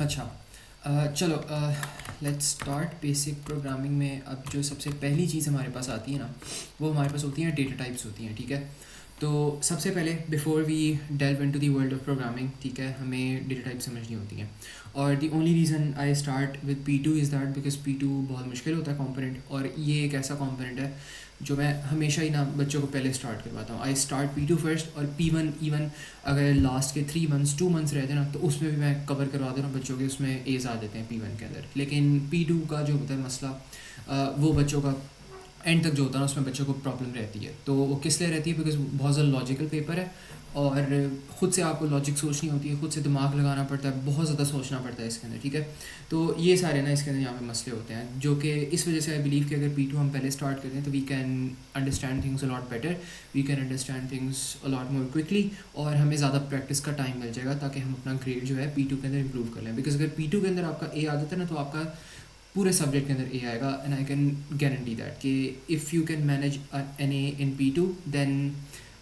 अच्छा, चलो, let's start basic programming में। अब जो सबसे पहली चीज़ हमारे पास आती है ना, वो हमारे पास होती हैं डेटा टाइप्स होती हैं, ठीक है। तो सबसे पहले before we delve into the world of programming, ठीक है, हमें डेटा टाइप समझनी होती हैं। और the only reason I start with P2 is that because P2 बहुत मुश्किल होता है कॉम्पोनेंट, और ये एक ऐसा कॉम्पोनेंट है जो मैं हमेशा ही ना बच्चों को पहले स्टार्ट करवाता हूँ। आई स्टार्ट P2 फर्स्ट, और P1 इवन अगर लास्ट के 3 मंथ्स 2 मंथ्स रहते हैं ना, तो उसमें भी मैं कवर करवा दे रहा हूँ बच्चों के, उसमें एज आ देते हैं P1 के अंदर। लेकिन P2 का जो होता है मसला, वो बच्चों का एंड तक जो होता है ना, उसमें बच्चों को प्रॉब्लम रहती है। तो वो किस लिए रहती है? बिकॉज बहुत ज़्यादा लॉजिकल पेपर है, और ख़ुद से आपको लॉजिक सोचनी होती है, खुद से दिमाग लगाना पड़ता है, बहुत ज़्यादा सोचना पड़ता है इसके अंदर, ठीक है। तो ये सारे ना इसके अंदर यहाँ पे मसले होते हैं, जो कि इस वजह से आई बिलीव कि अगर P2 हम पहले स्टार्ट करते हैं तो we can understand things a lot better, we can understand things a lot more quickly, और हमें ज़्यादा प्रैक्टिस का टाइम मिल जाएगा ताकि हम अपना ग्रेड जो है P2 के अंदर इंप्रूव कर लें। बिकॉज अगर P2 के अंदर आपका A आ जाता है ना, तो आपका पूरे सब्जेक्ट के अंदर ए आएगा। And I can guarantee that कि if you can manage an A in P2, then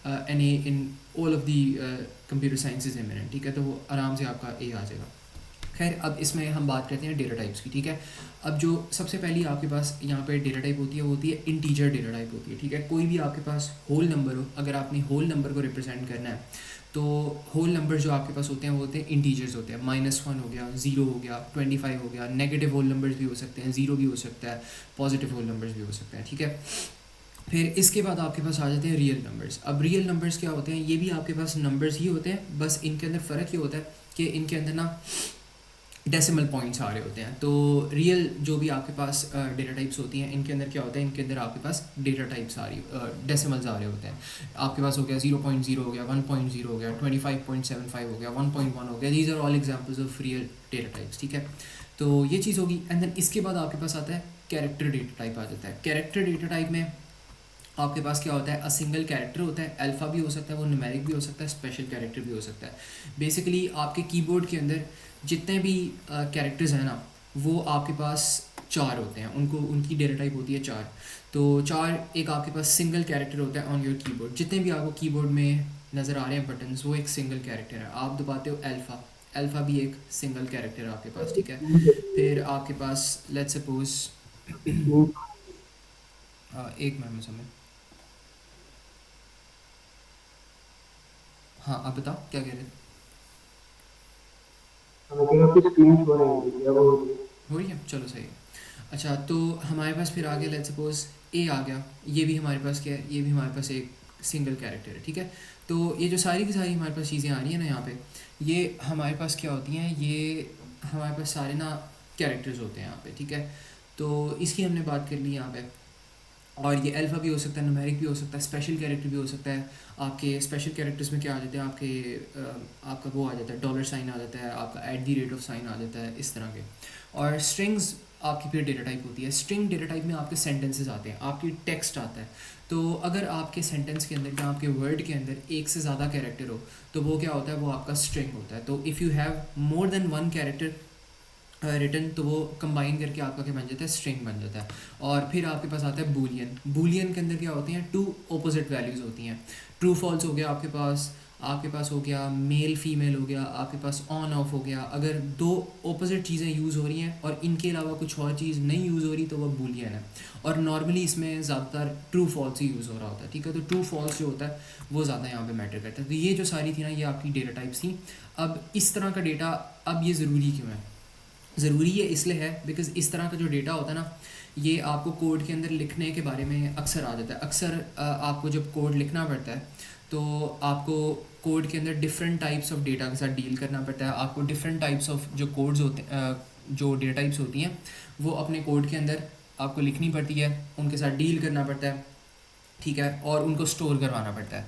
an A in all of the computer sciences eminent, ठीक है। तो वो आराम से आपका ए आ जाएगा। खैर, अब इसमें हम बात करते हैं डेटा टाइप्स की, ठीक है। अब जो सबसे पहली आपके पास यहाँ पे डेटा टाइप होती है, वो होती है इंटीजर डेटा टाइप होती है, ठीक है। कोई भी आपके पास होल नंबर हो, अगर आपने होल नंबर को रिप्रेजेंट करना है, तो होल नंबर जो आपके पास होते हैं वो होते हैं इंटीजर्स होते हैं। -1 हो गया, 0 हो गया, 25 हो गया। नेगेटिव होल नंबर्स भी हो सकते हैं, 0 भी हो सकता है, पॉजिटिव होल नंबर्स भी हो सकते हैं, ठीक है। फिर इसके बाद आपके पास आ जाते हैं रियल नंबर्स। अब रियल नंबर्स क्या होते हैं? ये भी आपके पास नंबर्स ही होते हैं, बस इनके अंदर फ़र्क ये होता है कि इनके अंदर ना डेसिमल पॉइंट्स आ रहे होते हैं। तो रियल जो भी आपके पास डेटा टाइप्स होती हैं, इनके अंदर क्या होता है? इनके अंदर आपके पास डेटा टाइप्स आ रही डेसिमल्स आ रहे होते हैं। आपके पास हो गया 0.0 हो गया, 1.0 हो गया, 25.75 हो गया, 1.1 हो गया। These are all examples of real data types, ठीक है। तो ये चीज़ होगी। एंड देन इसके बाद आपके पास आता है कैरेक्टर डेटा टाइप आ जाता है। कैरेक्टर डेटा टाइप में आपके पास क्या होता है? अ सिंगल कैरेक्टर होता है। अल्फ़ा भी हो सकता है, वो न्यूमेरिक भी हो सकता है, स्पेशल कैरेक्टर भी हो सकता है। बेसिकली आपके कीबोर्ड के अंदर जितने भी कैरेक्टर्स हैं ना, वो आपके पास 4 होते हैं। उनको उनकी डेटा टाइप होती है 4। तो 4 एक आपके पास सिंगल कैरेक्टर होता है ऑन योर कीबोर्ड। जितने भी आपको कीबोर्ड में नज़र आ रहे हैं बटन्स, वो एक सिंगल कैरेक्टर है। आप दबाते हो अल्फ़ा, अल्फ़ा भी एक सिंगल कैरेक्टर है आपके पास, ठीक है। फिर आपके पास लेट्स सपोज एक मिनट में समय। हाँ, आप बताओ क्या कह रहे थे? आपकी स्क्रीन शो नहीं हो रही थी, अब हो रही है। हो रही है, चलो सही है। अच्छा, तो हमारे पास फिर आ गया लेट्स सपोज ए आ गया। ये भी हमारे पास क्या है? ये भी हमारे पास एक सिंगल कैरेक्टर है, ठीक है। तो ये जो सारी की सारी हमारे पास चीज़ें आ रही हैं ना यहाँ पे, ये हमारे पास क्या होती हैं? ये हमारे पास सारे ना कैरेक्टर्स होते हैं यहाँ पे, ठीक है। तो इसकी हमने बात कर ली यहाँ पे। और ये अल्फ़ा भी हो सकता है, न्यूमेरिक भी हो सकता है, स्पेशल कैरेक्टर भी हो सकता है। आपके स्पेशल कैरेक्टर्स में क्या आ जाते हैं? आपका वो आ जाता है, डॉलर साइन आ जाता है, आपका @ साइन आ जाता है, इस तरह के। और स्ट्रिंग्स आपकी फिर डेटा टाइप होती है। स्ट्रिंग डेटा टाइप में आपके सेंटेंसेस आते हैं, आपकी टेक्स्ट आता है। तो अगर आपके सेंटेंस के अंदर या आपके वर्ड के अंदर एक से ज़्यादा कैरेक्टर हो, तो वो क्या होता है? वो आपका स्ट्रिंग होता है। तो if you have more than one character return, तो वो कंबाइन करके आपका क्या बन जाता है? स्ट्रिंग बन जाता है। और फिर आपके पास आता है बूलियन। बूलियन के अंदर क्या होती हैं? 2 ऑपोजिट वैल्यूज़ होती हैं। ट्रू फॉल्स हो गया आपके पास हो गया मेल फीमेल हो गया, आपके पास ऑन ऑफ हो गया। अगर 2 ऑपोजिट चीज़ें यूज़ हो रही हैं और इनके अलावा कुछ और चीज़ नहीं यूज़ हो रही, तो वह बूलियन है। और नॉर्मली इसमें ज़्यादातर ट्रू फॉल्स ही यूज़ हो रहा होता है, ठीक है। तो ट्रू फॉल्स जो होता है वो ज़्यादा यहाँ पे मैटर करता है। तो ये जो सारी थी ना, ये आपकी डेटा टाइप्स थी। अब इस तरह का डेटा, अब ये ज़रूरी क्यों है? ज़रूरी ये इसलिए है बिकॉज़ इस तरह का जो डेटा होता है ना, ये आपको कोड के अंदर लिखने के बारे में अक्सर आ जाता है। अक्सर आपको जब कोड लिखना पड़ता है, तो आपको कोड के अंदर डिफरेंट टाइप्स ऑफ डेटा के साथ डील करना पड़ता है। आपको डिफरेंट टाइप्स ऑफ जो कोड्स होते जो डेटा टाइप्स होती हैं, वो अपने कोड के अंदर आपको लिखनी पड़ती है, उनके साथ डील करना पड़ता है, ठीक है। और उनको स्टोर करवाना पड़ता है।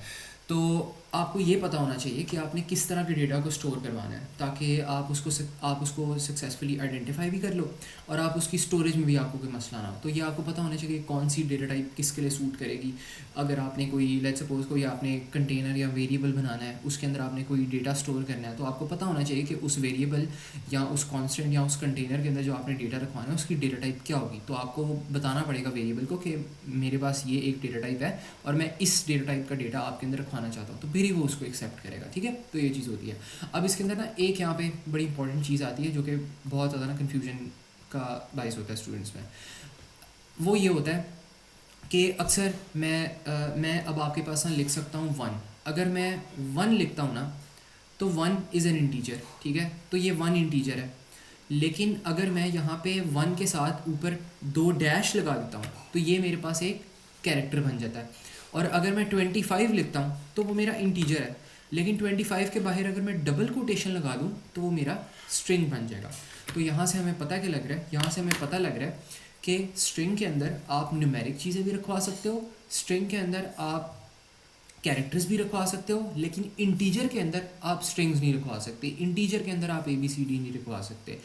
तो आपको ये पता होना चाहिए कि आपने किस तरह के डेटा को स्टोर करवाना है, ताकि आप उसको सक्सेसफुली आइडेंटिफाई भी कर लो, और आप उसकी स्टोरेज में भी आपको कोई मसला ना हो। तो ये आपको पता होना चाहिए कि कौन सी डेटा टाइप किसके लिए सूट करेगी। अगर आपने कोई लेट्स सपोज कोई आपने कंटेनर या वेरिएबल बनाना है, उसके अंदर आपने कोई डेटा स्टोर करना है, तो आपको पता होना चाहिए कि उस वेरिएबल या उस कॉन्स्टेंट या उस कंटेनर के अंदर जो आपने डेटा रखवाना है, उसकी डेटा टाइप क्या होगी। तो आपको बताना पड़ेगा वेरिएबल को कि मेरे पास ये एक डेटा टाइप है, और मैं इस डेटा टाइप का डेटा आपके अंदर रखवाना चाहता हूँ। तो फिर फिर ही वो उसको एक्सेप्ट करेगा, ठीक है। तो ये चीज़ होती है। अब इसके अंदर ना एक यहाँ पे बड़ी इंपॉर्टेंट चीज़ आती है जो कि बहुत ज़्यादा ना कन्फ्यूजन का बायस होता है स्टूडेंट्स में। वो ये होता है कि अक्सर मैं अब आपके पास ना लिख सकता हूँ वन। अगर मैं वन लिखता हूँ ना तो वन इज़ एन इंटीजर, ठीक है। तो ये वन इंटीजर है। लेकिन अगर मैं यहाँ पे वन के साथ ऊपर दो डैश लगा देता हूँ तो ये मेरे पास एक कैरेक्टर बन जाता है। और अगर मैं 25 लिखता हूँ तो वो मेरा इंटीजर है, लेकिन 25 के बाहर अगर मैं डबल कोटेशन लगा दूँ तो वो मेरा स्ट्रिंग बन जाएगा। तो यहाँ से हमें पता क्या लग रहा है, यहाँ से हमें पता लग रहा है कि स्ट्रिंग के अंदर आप न्यूमेरिक चीज़ें भी रखवा सकते हो, स्ट्रिंग के अंदर आप कैरेक्टर्स भी रखवा सकते हो, लेकिन इंटीजर के अंदर आप स्ट्रिंग्स नहीं रखवा सकते। इंटीजर के अंदर आप ABCD नहीं रखवा सकते।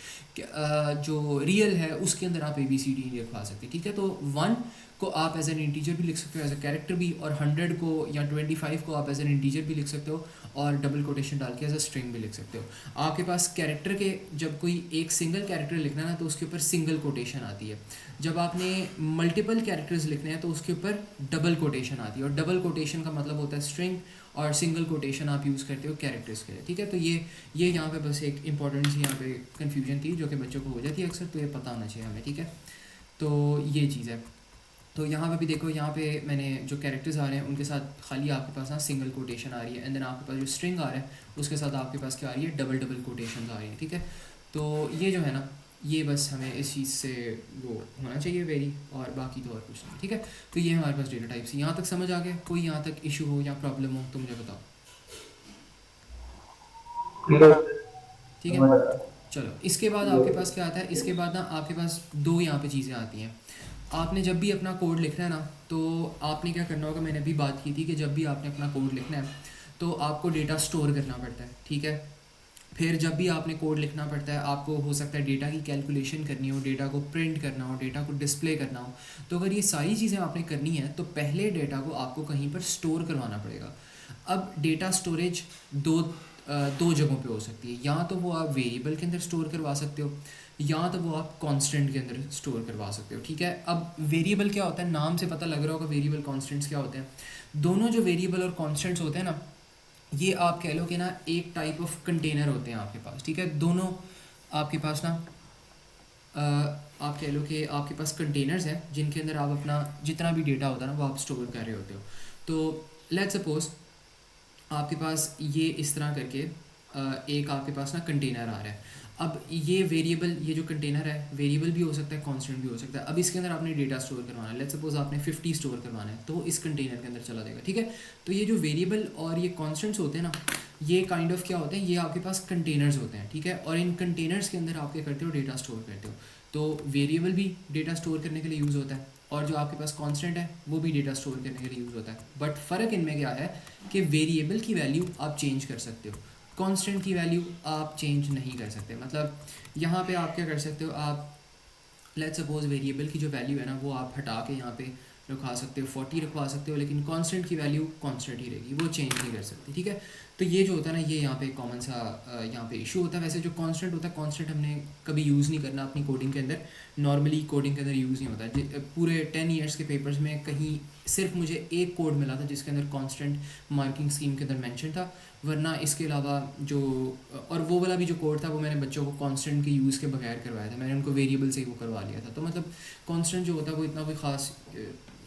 जो रियल है उसके अंदर आप ABCD नहीं रखवा सकते, ठीक है। तो वन को आप एज एन इंटीजर भी लिख सकते हो, एज ए कैरेक्टर भी, और 100 को या 25 को आप एज एन इंटीजर भी लिख सकते हो और डबल कोटेशन डाल के एज ए स्ट्रिंग भी लिख सकते हो। आपके पास कैरेक्टर के जब कोई एक सिंगल कैरेक्टर लिखना है ना तो उसके ऊपर सिंगल कोटेशन आती है। जब आपने मल्टीपल कैरेक्टर्स लिखने हैं तो उसके ऊपर डबल कोटेशन आती है, और डबल कोटेशन का मतलब होता है स्ट्रिंग, और सिंगल कोटेशन आप यूज़ करते हो कैरेक्टर्स के लिए, ठीक है। तो ये यहाँ पे बस एक इंपॉर्टेंट सी यहाँ पे कन्फ्यूजन थी जो कि बच्चों को हो जाती है अक्सर, तो ये पता होना चाहिए हमें, ठीक है। तो ये चीज़ है। तो यहाँ पे भी देखो, यहाँ पे मैंने जो कैरेक्टर्स आ रहे हैं उनके साथ खाली आपके पास ना सिंगल कोटेशन आ रही है, एंड देन आपके पास जो स्ट्रिंग आ रहा है उसके साथ आपके पास क्या आ रही है, डबल डबल कोटेशन आ रही है, ठीक है। तो ये जो है ना, ये बस हमें इस चीज़ से वो होना चाहिए वेरी, और बाकी तो और कुछ नहीं, ठीक है। तो ये हमारे पास डेटा टाइप्स, यहाँ तक समझ आ गया? कोई यहाँ तक इशू हो या प्रॉब्लम हो तो मुझे बताओ, ठीक है, ठीक है। समझ आ रहा है। चलो, इसके बाद आपके पास क्या आता है, इसके बाद ना आपके पास दो यहाँ पे चीज़ें आती हैं। आपने जब भी अपना कोड लिखना है ना तो आपने क्या करना होगा, मैंने अभी बात की थी कि जब भी आपने अपना कोड लिखना है तो आपको डेटा स्टोर करना पड़ता है, ठीक है। फिर जब भी आपने कोड लिखना पड़ता है, आपको हो सकता है डेटा की कैलकुलेशन करनी हो, डेटा को प्रिंट करना हो, डेटा को डिस्प्ले करना हो। तो अगर ये सारी चीज़ें आपने करनी है तो पहले डेटा को आपको कहीं पर स्टोर करवाना पड़ेगा। अब डेटा स्टोरेज दो जगहों पे हो सकती है, या तो वो आप वेरिएबल के अंदर स्टोर करवा सकते हो, या तो वो आप कांस्टेंट के अंदर स्टोर करवा सकते हो, ठीक है। अब वेरिएबल क्या होता है, नाम से पता लग रहा होगा वेरिएबल कांस्टेंट्स क्या होते हैं। दोनों जो वेरिएबल और कांस्टेंट्स होते हैं ना, ये आप कह लो कि ना एक टाइप ऑफ कंटेनर होते हैं आपके पास, ठीक है। दोनों आपके पास ना आप कह लो कि आपके पास कंटेनर्स हैं जिनके अंदर आप अपना जितना भी डेटा होता है ना वो आप स्टोर कर रहे होते हो। तो लेट्स सपोज आपके पास ये इस तरह करके एक आपके पास ना कंटेनर आ रहा है। अब ये वेरिएबल, ये जो कंटेनर है वेरिएबल भी हो सकता है, कांस्टेंट भी हो सकता है। अब इसके अंदर आपने डेटा स्टोर करवाना है, लेट्स सपोज आपने 50 स्टोर करवाना है तो वो इस कंटेनर के अंदर चला जाएगा, ठीक है। तो ये जो वेरिएबल और ये कांस्टेंट्स होते हैं ना, ये काइंड ऑफ क्या होते हैं, ये आपके पास कंटेनर्स होते हैं, ठीक है। और इन कंटेनर्स के अंदर आप क्या करते हो, डेटा स्टोर करते हो। तो वेरिएबल भी डेटा स्टोर करने के लिए यूज़ होता है, और जो आपके पास कांस्टेंट है वो भी डेटा स्टोर करने के लिए यूज़ होता है। बट फ़र्क इनमें क्या है कि वेरिएबल की वैल्यू आप चेंज कर सकते हो, कांस्टेंट की वैल्यू आप चेंज नहीं कर सकते। मतलब यहाँ पे आप क्या कर सकते हो, आप लेट्स सपोज वेरिएबल की जो वैल्यू है ना वो आप हटा के यहाँ पे रखवा सकते हो, 40 रखवा सकते हो, लेकिन कांस्टेंट की वैल्यू कांस्टेंट ही रहेगी, वो चेंज नहीं कर सकती, ठीक है। तो ये जो होता है ना, ये यहाँ पे कॉमन सा यहाँ पे इशू होता है। वैसे जो कांस्टेंट होता है, कांस्टेंट हमने कभी यूज़ नहीं करना अपनी कोडिंग के अंदर, नॉर्मली कोडिंग के अंदर यूज़ नहीं होता है। पूरे 10 ईयर्स के पेपर्स में कहीं सिर्फ मुझे एक कोड मिला था जिसके अंदर कांस्टेंट मार्किंग स्कीम के अंदर मेंशन था, वरना इसके अलावा जो, और वो वाला भी जो कोड था वो मैंने बच्चों को कांस्टेंट के यूज़ के बगैर करवाया था, मैंने उनको वेरिएबल से ही वो करवा लिया था। तो मतलब कांस्टेंट जो होता है वो इतना कोई ख़ास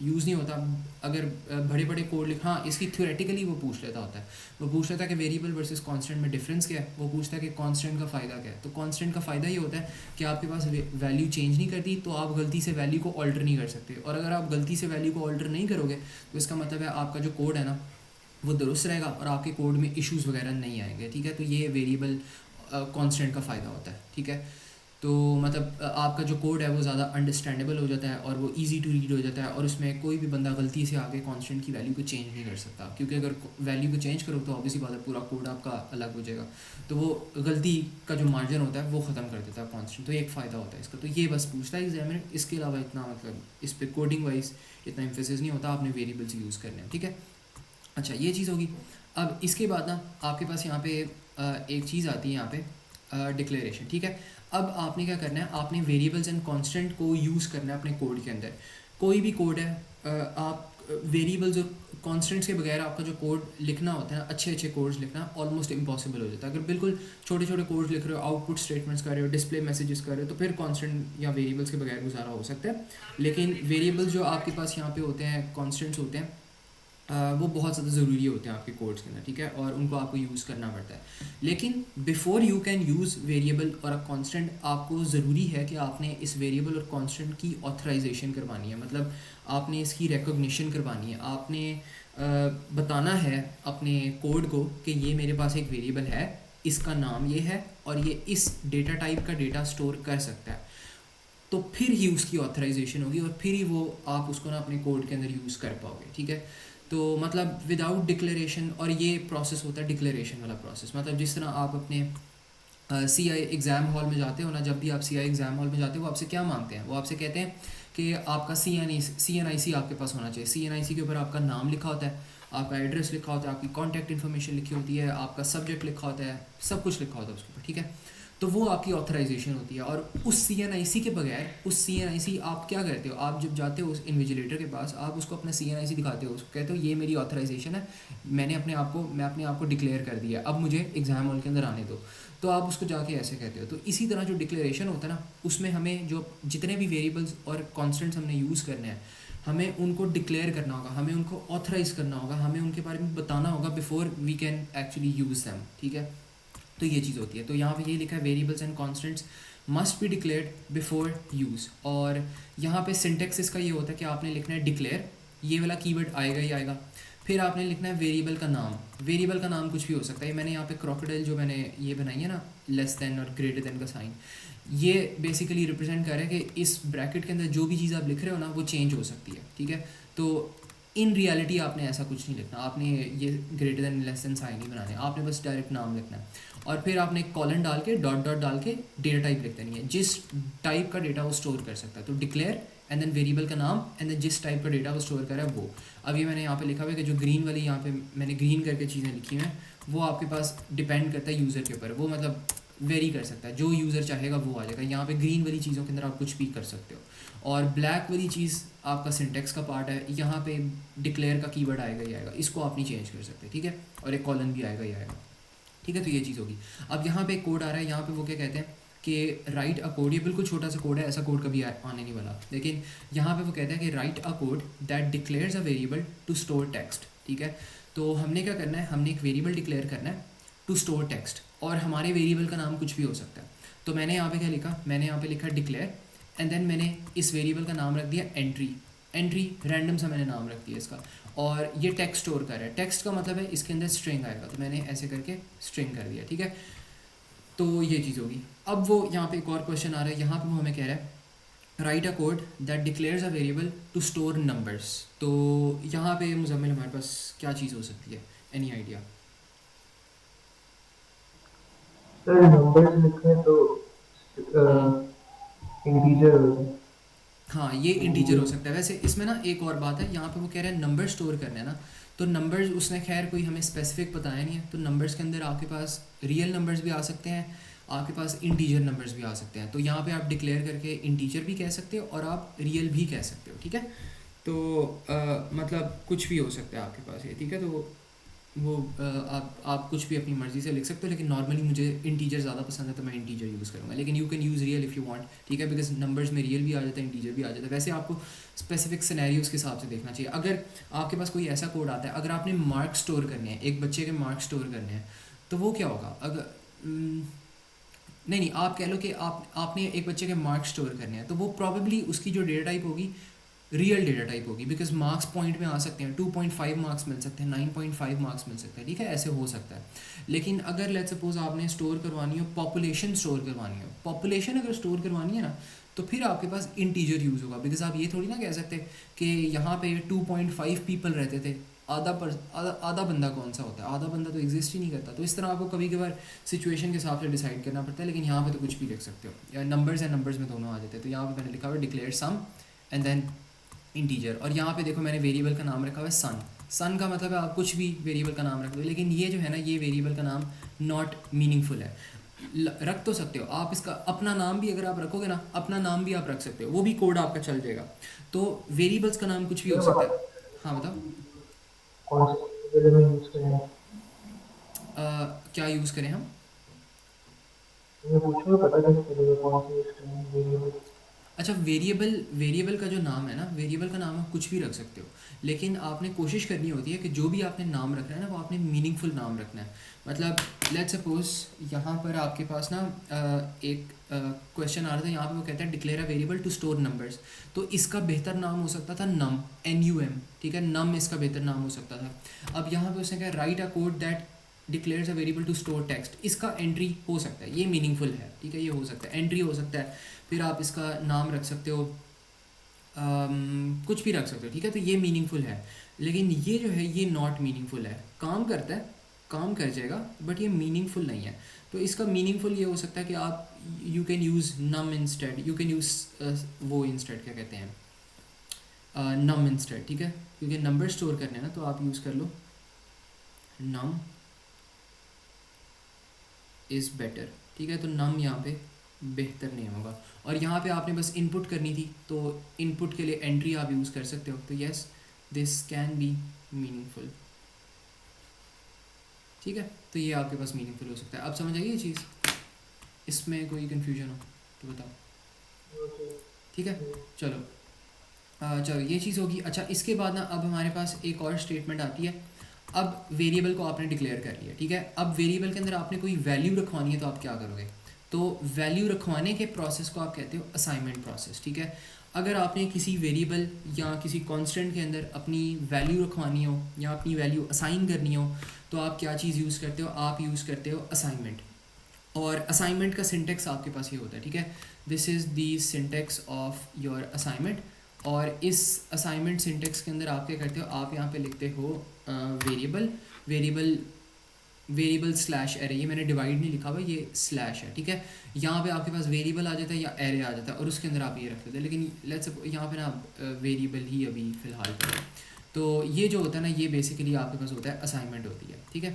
यूज़ नहीं होता। अगर बड़े बड़े कोड हाँ इसकी थ्योरेटिकली वो पूछ लेता होता है, वो पूछ लेता है कि वेरिएबल वर्सेस कांस्टेंट में डिफरेंस क्या है, वो पूछता है कि कांस्टेंट का फ़ायदा क्या है। तो कांस्टेंट का फ़ायदा ये होता है कि आपके पास वैल्यू चेंज नहीं करती, तो आप गलती से वैल्यू को ऑल्टर नहीं कर सकते, और अगर आप गलती से वैल्यू को ऑल्टर नहीं करोगे तो इसका मतलब है आपका जो कोड है ना वो दुरुस्त रहेगा और आपके कोड में इश्यूज़ वगैरह नहीं आएंगे, ठीक है। तो ये वेरिएबल कांस्टेंट का फ़ायदा होता है, ठीक है। तो मतलब आपका जो कोड है वो ज़्यादा अंडरस्टैंडेबल हो जाता है और वो इजी टू रीड हो जाता है, और उसमें कोई भी बंदा गलती से आके कांस्टेंट की वैल्यू को चेंज नहीं कर सकता, क्योंकि अगर वैल्यू को चेंज करो तो ऑब्वियसली बात है पूरा कोड आपका अलग हो जाएगा। तो वो गलती का जो मार्जिन होता है वो ख़त्म कर देता है कांस्टेंट, तो ये एक फ़ायदा होता है इसका। तो ये बस पूछता है एग्जामिनर, इसके अलावा इतना मतलब इस पर कोडिंग वाइज इतना एम्फेसिस नहीं होता, आपने वेरिएबल्स यूज़ करने हैं, ठीक है। अच्छा, ये चीज़ होगी। अब इसके बाद ना आपके पास यहाँ पे एक चीज़ आती है यहाँ पे डिक्लेरेशन, ठीक है। अब आपने क्या करना है, आपने वेरिएबल्स एंड कांस्टेंट को यूज़ करना है अपने कोड के अंदर। कोई भी कोड है, आप वेरिएबल्स और कॉन्स्टेंट्स के बगैर आपका जो कोड लिखना होता है ना, अच्छे अच्छे कोड्स लिखना ऑलमोस्ट इम्पॉसिबल हो जाता है। अगर बिल्कुल छोटे छोटे कोड्स लिख रहे हो, आउटपुट स्टेटमेंट्स कर रहे हो, डिस्प्ले मैसेजेस कर रहे हो, तो फिर कॉन्स्टेंट या वेरिएबल्स के बगैर गुजारा हो सकता है। लेकिन वेरिएबल्स जो आपके पास यहाँ पे होते हैं, कॉन्स्टेंट्स होते हैं, वो बहुत ज़्यादा ज़रूरी होते हैं आपके कोड्स के अंदर, ठीक है, और उनको आपको यूज़ करना पड़ता है। लेकिन before you can use variable और अ कांस्टेंट, आपको ज़रूरी है कि आपने इस वेरिएबल और कांस्टेंट की ऑथराइजेशन करवानी है, मतलब आपने इसकी रिकॉग्निशन करवानी है। आपने बताना है अपने कोड को कि ये मेरे पास एक वेरिएबल है, इसका नाम ये है और ये इस डेटा टाइप का डेटा स्टोर कर सकता है। तो फिर ही उसकी ऑथराइजेशन होगी और फिर ही वो आप उसको ना अपने कोड के अंदर यूज़ कर पाओगे, ठीक है। तो मतलब विदाउट डिक्लेरेशन, और ये प्रोसेस होता है डिक्लेरेशन वाला प्रोसेस, मतलब जिस तरह आप अपने सी आई एग्ज़ाम हॉल में जाते हो ना, जब भी आप सी आई एग्ज़ाम हॉल में जाते हो वो आपसे क्या मांगते हैं, वो आपसे कहते हैं कि आपका सी एन आई सी आपके पास होना चाहिए। सी एन आई सी के ऊपर आपका नाम लिखा होता है, आपका एड्रेस लिखा होता है, आपकी कॉन्टैक्ट इन्फॉर्मेशन लिखी होती है, आपका सब्जेक्ट लिखा होता है, सब कुछ लिखा होता है उसके ऊपर, ठीक है। तो वो आपकी ऑथराइजेशन होती है। और उस सी एन आई सी के बगैर, उस सी एन आई सी आप क्या करते हो, आप जब जाते हो उस इन्विजिलेटर के पास, आप उसको अपना सी एन आई सी दिखाते हो, उसको कहते हो ये मेरी ऑथराइजेशन है, मैं अपने आप को डिक्लेयर कर दिया, अब मुझे एग्ज़ाम हॉल के अंदर आने दो। तो आप उसको जाके ऐसे कहते हो। तो इसी तरह जो डिक्लेरेशन होता है ना, उसमें हमें जो जितने भी वेरिएबल्स और कॉन्स्टेंट्स हमने यूज़ करने हैं, हमें उनको डिक्लेयर करना होगा, हमें उनको ऑथराइज करना होगा, हमें उनके बारे में बताना होगा before we can actually use them, ठीक है। तो ये चीज़ होती है। तो यहाँ पे ये लिखा है variables and constants must be declared before use. और यहाँ पे सिंटेक्स इसका ये होता है कि आपने लिखना है डिक्लेयर, ये वाला कीवर्ड आएगा ही आएगा। फिर आपने लिखना है वेरिएबल का नाम। वेरिएबल का नाम कुछ भी हो सकता है। मैंने यहाँ पे क्रोकोडाइल जो मैंने ये बनाई है ना, लेस देन और ग्रेटर देन का साइन, ये बेसिकली रिप्रेजेंट कर रहा है कि इस ब्रैकेट के अंदर जो भी चीज़ आप लिख रहे हो ना वो चेंज हो सकती है, ठीक है। तो इन रियलिटी आपने ऐसा कुछ नहीं लिखना, आपने ये greater than less than sign नहीं बनाने, आपने बस डायरेक्ट नाम लिखना है। और फिर आपने एक कॉलन डाल के डॉट डॉट डाल के डेटा टाइप लिख देनी है, जिस टाइप का डेटा वो स्टोर कर सकता है। तो डिक्लेयर एंड देन वेरिएबल का नाम एंड देन जिस टाइप का डेटा वो स्टोर कर रहा है वो। अब ये मैंने यहाँ पे लिखा हुआ है कि जो ग्रीन वाली यहाँ पे मैंने ग्रीन करके चीज़ें लिखी हैं, वो आपके पास डिपेंड करता है यूज़र के ऊपर, वो मतलब वेरी कर सकता है, जो यूज़र चाहेगा वो आ जाएगा। यहाँ पे ग्रीन वाली चीज़ों के अंदर आप कुछ भी कर सकते हो। और ब्लैक वाली चीज़ आपका सिंटेक्स का पार्ट है, यहाँ पे डिक्लेयर का कीवर्ड आएगा ही आएगा, इसको आप नहीं चेंज कर सकते, ठीक है। और एक कॉलन भी आएगा ही आएगा, ठीक है। तो ये चीज़ होगी। अब यहाँ पे एक कोड आ रहा है, यहाँ पे वो क्या कहते हैं कि राइट अ कोड, ये बिल्कुल छोटा सा कोड है, ऐसा कोड कभी आने नहीं वाला, लेकिन यहाँ पे वो कहते हैं कि write a code that declares a variable to store text, ठीक है। तो हमने क्या करना है, हमने एक वेरिएबल डिक्लेयर करना है टू स्टोर टेक्स्ट, और हमारे वेरिएबल का नाम कुछ भी हो सकता है। तो मैंने यहाँ पे क्या लिखा, मैंने यहाँ पे लिखा डिक्लेयर एंड देन मैंने इस वेरिएबल का नाम रख दिया एंट्री। एंट्री रैंडम सा मैंने नाम रख दिया इसका, और ये टेक्स्ट स्टोर कर रहा है। टेक्स्ट का मतलब है इसके अंदर स्ट्रिंग आएगा, तो मैंने ऐसे करके स्ट्रिंग कर दिया, ठीक है। तो ये चीज़ होगी। अब वो यहाँ पे एक और क्वेश्चन आ रहा है, यहाँ पे वो हमें कह रहा है write a code that declares a variable to store numbers. तो यहाँ पे मुजम्मिल हमारे पास क्या चीज़ हो सकती है, एनी आइडिया? सर नंबर्स लिखे तो इंटीजर होगा। हाँ, ये इंटीजर हो सकता है। वैसे इसमें ना एक और बात है, यहाँ पे वो कह रहे हैं नंबर स्टोर करना है ना, तो नंबर्स उसने खैर कोई हमें स्पेसिफिक बताया नहीं है। तो नंबर्स के अंदर आपके पास रियल नंबर्स भी आ सकते हैं, आपके पास इंटीजर नंबर्स भी आ सकते हैं। तो यहाँ पे आप डिक्लेयर करके इंटीजर भी कह सकते हो और आप रियल भी कह सकते हो, ठीक है। तो मतलब कुछ भी हो सकता है आपके पास ये, ठीक है। तो वो आप कुछ भी अपनी मर्ज़ी से लिख सकते हो, लेकिन नॉर्मली मुझे इंटीजर ज़्यादा पसंद है तो मैं इंटीजर यूज़ करूँगा, लेकिन you can use real if you want, ठीक है, बिकॉज नंबर्स में रियल भी आ जाता है, इंटीजर भी आ जाता है। वैसे आपको स्पेसिफिक सिनेरियोज़ के हिसाब से देखना चाहिए। अगर आपके पास कोई ऐसा कोड आता है, अगर आपने मार्क्स स्टोर करने हैं, एक बच्चे के मार्क्स स्टोर करने हैं, तो वो क्या होगा, अगर नहीं, आप कह लो कि आपने एक बच्चे के मार्क्स स्टोर करने हैं, तो वो प्रॉबेबली उसकी जो डेटा टाइप होगी रियल डेटा टाइप होगी, बिकॉज मार्क्स पॉइंट में आ सकते हैं, 2.5 मार्क्स मिल सकते हैं, 9.5 मार्क्स मिल सकते हैं, ठीक है, ऐसे हो सकता है। लेकिन अगर लेट्स सपोज आपने स्टोर करवानी हो, पॉपुलेशन स्टोर करवानी हो, पॉपुलेशन अगर स्टोर करवानी है ना, तो फिर आपके पास इंटीजर यूज़ होगा, बिकॉज आप ये थोड़ी ना कह सकते कि यहाँ पे 2.5 पीपल रहते थे, आधा बंदा कौन सा होता है, आधा बंदा तो एग्जिस्ट ही नहीं करता। तो इस तरह आपको कभी कभार सिचुएशन के हिसाब से डिसाइड करना पड़ता है, लेकिन यहाँ पे तो कुछ भी लिख सकते हो, या नंबर्स एंड नंबर्स में दोनों आ जाते हैं। तो यहाँ पे मैंने लिखा हुआ declare sum and then integer, और यहाँ पे देखो मैंने वेरिएबल का नाम रखा हुआ है सन। सन का मतलब है आप कुछ भी वेरिएबल का नाम रख दो, लेकिन ये जो है ना, ये वेरिएबल का नाम नॉट मीनिंगफुल है। रख तो सकते हो आप, इसका अपना नाम भी अगर आप रखोगे ना, अपना नाम भी आप रख सकते हो, वो भी कोड आपका चल जाएगा। तो वेरिएबल्स का नाम कुछ भी हो सकता है। हाँ बताओ। कौन से वेरिएबल में यूज करें? क्या यूज़ करें हम? मैं पूछूंगा, पता कैसे चलेगा कौन सी स्ट्रिंग वेरिएबल? अच्छा, वेरिएबल, वेरिएबल का जो नाम है ना, वेरिएबल का नाम आप कुछ भी रख सकते हो, लेकिन आपने कोशिश करनी होती है कि जो भी आपने नाम रखना है ना, वो आपने मीनिंगफुल नाम रखना है। मतलब लेट्स सपोज यहाँ पर आपके पास ना एक क्वेश्चन आ रहा था, यहाँ पे वो कहता है declare a variable to store numbers. तो इसका बेहतर नाम हो सकता था नम, NUM, ठीक है, नम इसका बेहतर नाम हो सकता था। अब यहाँ पे उसने कहा write a code that declares a variable to store text, इसका एंट्री हो सकता है, ये मीनिंगफुल है, ठीक है, ये हो सकता है, एंट्री हो सकता है। फिर आप इसका नाम रख सकते हो, कुछ भी रख सकते हो, ठीक है, तो ये मीनिंगफुल है। लेकिन ये जो है ये नॉट मीनिंगफुल है, काम करता है, काम कर जाएगा, बट ये मीनिंगफुल नहीं है। तो इसका मीनिंगफुल ये हो सकता है कि आप you can use num instead, you can use वो इंस्टेड, क्या कहते हैं, नम इंस्टेड, ठीक है, क्योंकि नंबर स्टोर करने हैं ना, तो आप यूज़ कर लो नम इज़ बेटर, ठीक है, तो नम यहाँ पे बेहतर नहीं होगा। और यहाँ पे आपने बस इनपुट करनी थी, तो इनपुट के लिए एंट्री आप यूज़ कर सकते हो, तो yes this can be meaningful, ठीक है, तो ये आपके पास मीनिंगफुल हो सकता है। अब समझ आई ये चीज़, इसमें कोई कन्फ्यूजन हो तो बताओ, ठीक है। चलो, चलो ये चीज़ होगी। अच्छा, इसके बाद ना अब हमारे पास एक और स्टेटमेंट आती है। अब वेरिएबल को आपने डिक्लेयर कर लिया, ठीक है, अब वेरिएबल के अंदर आपने कोई वैल्यू रखवानी है, तो आप क्या करोगे? तो वैल्यू रखवाने के प्रोसेस को आप कहते हो असाइनमेंट प्रोसेस, ठीक है। अगर आपने किसी वेरिएबल या किसी कांस्टेंट के अंदर अपनी वैल्यू रखवानी हो या अपनी वैल्यू असाइन करनी हो, तो आप क्या चीज़ यूज़ करते हो? आप यूज़ करते हो असाइनमेंट। और असाइनमेंट का सिंटेक्स आपके पास ये होता है, ठीक है, this is the syntax of your assignment. और इस असाइनमेंट सिंटेक्स के अंदर आप क्या करते हो? आप यहाँ पे लिखते हो variable, variable, variable slash array, ये मैंने डिवाइड नहीं लिखा हुआ, ये स्लैश है, ठीक है। यहाँ पे आपके पास वेरिएबल आ जाता है या एरे आ जाता है, और उसके अंदर आप ये रख लेते हैं, लेकिन लेट्स यहाँ पे ना वेरिएबल ही अभी फ़िलहाल करें। तो ये जो होता है ना, ये बेसिकली आपके पास होता है असाइनमेंट होती है, ठीक है।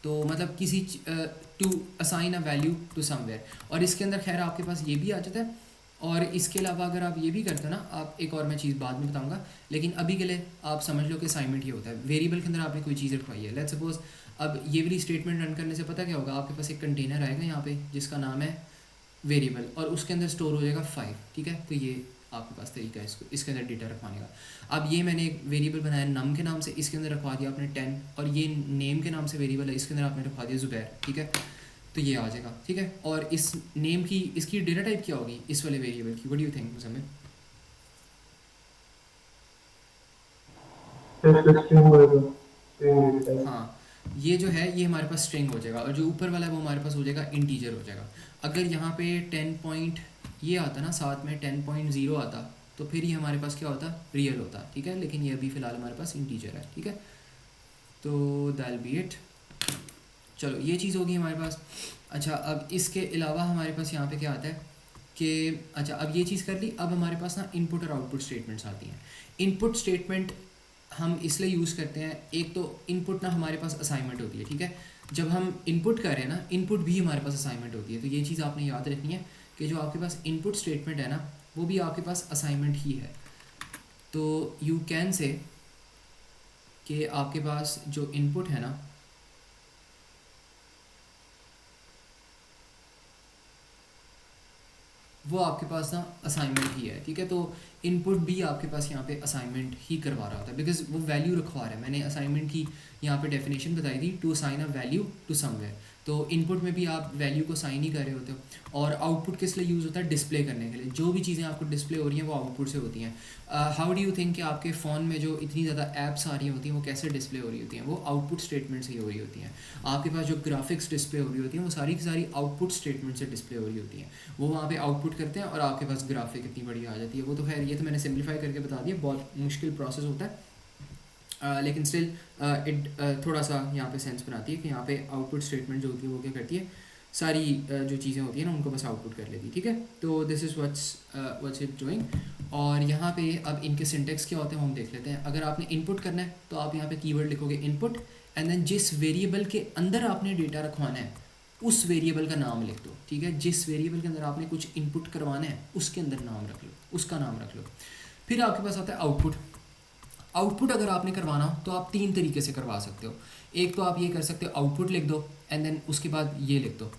तो मतलब किसी to assign a value to somewhere, और इसके अंदर खैर आपके पास ये भी आ जाता है। और इसके अलावा अगर आप ये भी करते हो ना, आप एक और मैं चीज़ बाद में बताऊंगा, लेकिन अभी के लिए आप समझ लो कि असाइनमेंट ये होता है। वेरिएबल के अंदर आपने कोई चीज़ रखवाई है, लेट्स सपोज अब ये वाली स्टेटमेंट रन करने से पता क्या होगा? आपके पास एक कंटेनर आएगा यहाँ पे जिसका नाम है वेरिएबल, और उसके अंदर स्टोर हो जाएगा 5, ठीक है। तो ये आपके पास तरीका है इसको, इसके अंदर डेटा रखवाने का। अब ये मैंने एक वेरिएबल बनाया नम के नाम से, इसके अंदर रखवा दिया आपने 10, और ये नेम के नाम से वेरिएबल है, इसके अंदर आपने रखवा दिया ज़ुबैर, ठीक है। तो ये आ जाएगा, ठीक है। और इस नेम की, इसकी डेटा टाइप क्या होगी इस वाले वेरिएबल की? व्हाट डू यू थिंक मुझे? टेक्स्ट स्ट्रिंग होगा, स्ट्रिंग डेटा टाइप। हाँ, ये जो है ये हमारे पास स्ट्रिंग हो जाएगा, और जो ऊपर वाला है वो हमारे पास हो जाएगा इंटीजर हो जाएगा। अगर यहाँ पे 10 पॉइंट ये आता ना, साथ में 10.0 आता, तो फिर ये हमारे पास क्या होता? रियल होता, ठीक है। लेकिन ये अभी फ़िलहाल हमारे पास इंटीजर है, ठीक है। तो दैल बी इट। चलो ये चीज़ होगी हमारे पास। अच्छा, अब इसके अलावा हमारे पास यहाँ पे क्या आता है कि अच्छा, अब ये चीज़ कर ली। अब हमारे पास ना इनपुट और आउटपुट स्टेटमेंट्स आती हैं। इनपुट स्टेटमेंट हम इसलिए यूज़ करते हैं, एक तो इनपुट ना हमारे पास असाइनमेंट होती है, ठीक है। जब हम इनपुट कर रहे हैं ना, इनपुट भी हमारे पास असाइनमेंट होती है। तो ये चीज़ आपने याद रखनी है कि जो आपके पास इनपुट स्टेटमेंट है ना, वो भी आपके पास असाइनमेंट ही है। तो यू कैन से कि आपके पास जो इनपुट है ना, वो आपके पास ना असाइनमेंट ही है, ठीक है। तो इनपुट भी आपके पास यहाँ पे असाइनमेंट ही करवा रहा होता है, बिकॉज वो वैल्यू रखवा रहा है। मैंने असाइनमेंट की यहाँ पे डेफिनेशन बताई थी, to assign a value to somewhere. तो इनपुट में भी आप वैल्यू को साइन ही कर रहे होते हो। और आउटपुट किस लिए यूज़ होता है? डिस्प्ले करने के लिए। जो भी चीज़ें आपको डिस्प्ले हो रही हैं वो आउटपुट से होती हैं। हाउ डू यू थिंक कि आपके फ़ोन में जो इतनी ज़्यादा ऐप्स आ रही होती हैं वो कैसे डिस्प्ले हो रही होती हैं? वो आउटपुट स्टेटमेंट से ही हो रही होती हैं। आपके पास जो ग्राफिक्स डिस्प्ले हो रही होती हैं वो सारी की सारी आउटपुट स्टेटमेंट से डिस्प्ले हो रही होती हैं। वो वहाँ पे आउटपुट करते हैं और आपके पास ग्राफिक इतनी बड़ी आ जाती है। वो तो खैर ये तो मैंने सिंप्लीफाई करके बता दिया, बहुत मुश्किल प्रोसेस होता है। लेकिन स्टिल इट थोड़ा सा यहाँ पे सेंस बनाती है कि यहाँ पे आउटपुट स्टेटमेंट जो होती है वो क्या करती है, सारी जो चीज़ें होती हैं ना उनको बस आउटपुट कर लेती है, ठीक है। तो this is what's it doing. और यहाँ पे अब इनके सिंटेक्स क्या होते हैं वो हम देख लेते हैं। अगर आपने इनपुट करना है तो आप यहाँ पे कीवर्ड लिखोगे इनपुट, एंड देन जिस वेरिएबल के अंदर आपने डेटा रखवाना है उस वेरिएबल का नाम लिख दो, ठीक है। जिस वेरिएबल के अंदर आपने कुछ इनपुट करवाना है उसके अंदर नाम रख लो, उसका नाम रख लो। फिर आपके पास आता है आउटपुट। आउटपुट अगर आपने करवाना हो तो आप तीन तरीके से करवा सकते हो। एक तो आप ये कर सकते हो, आउटपुट लिख दो एंड देन उसके बाद ये लिख दो,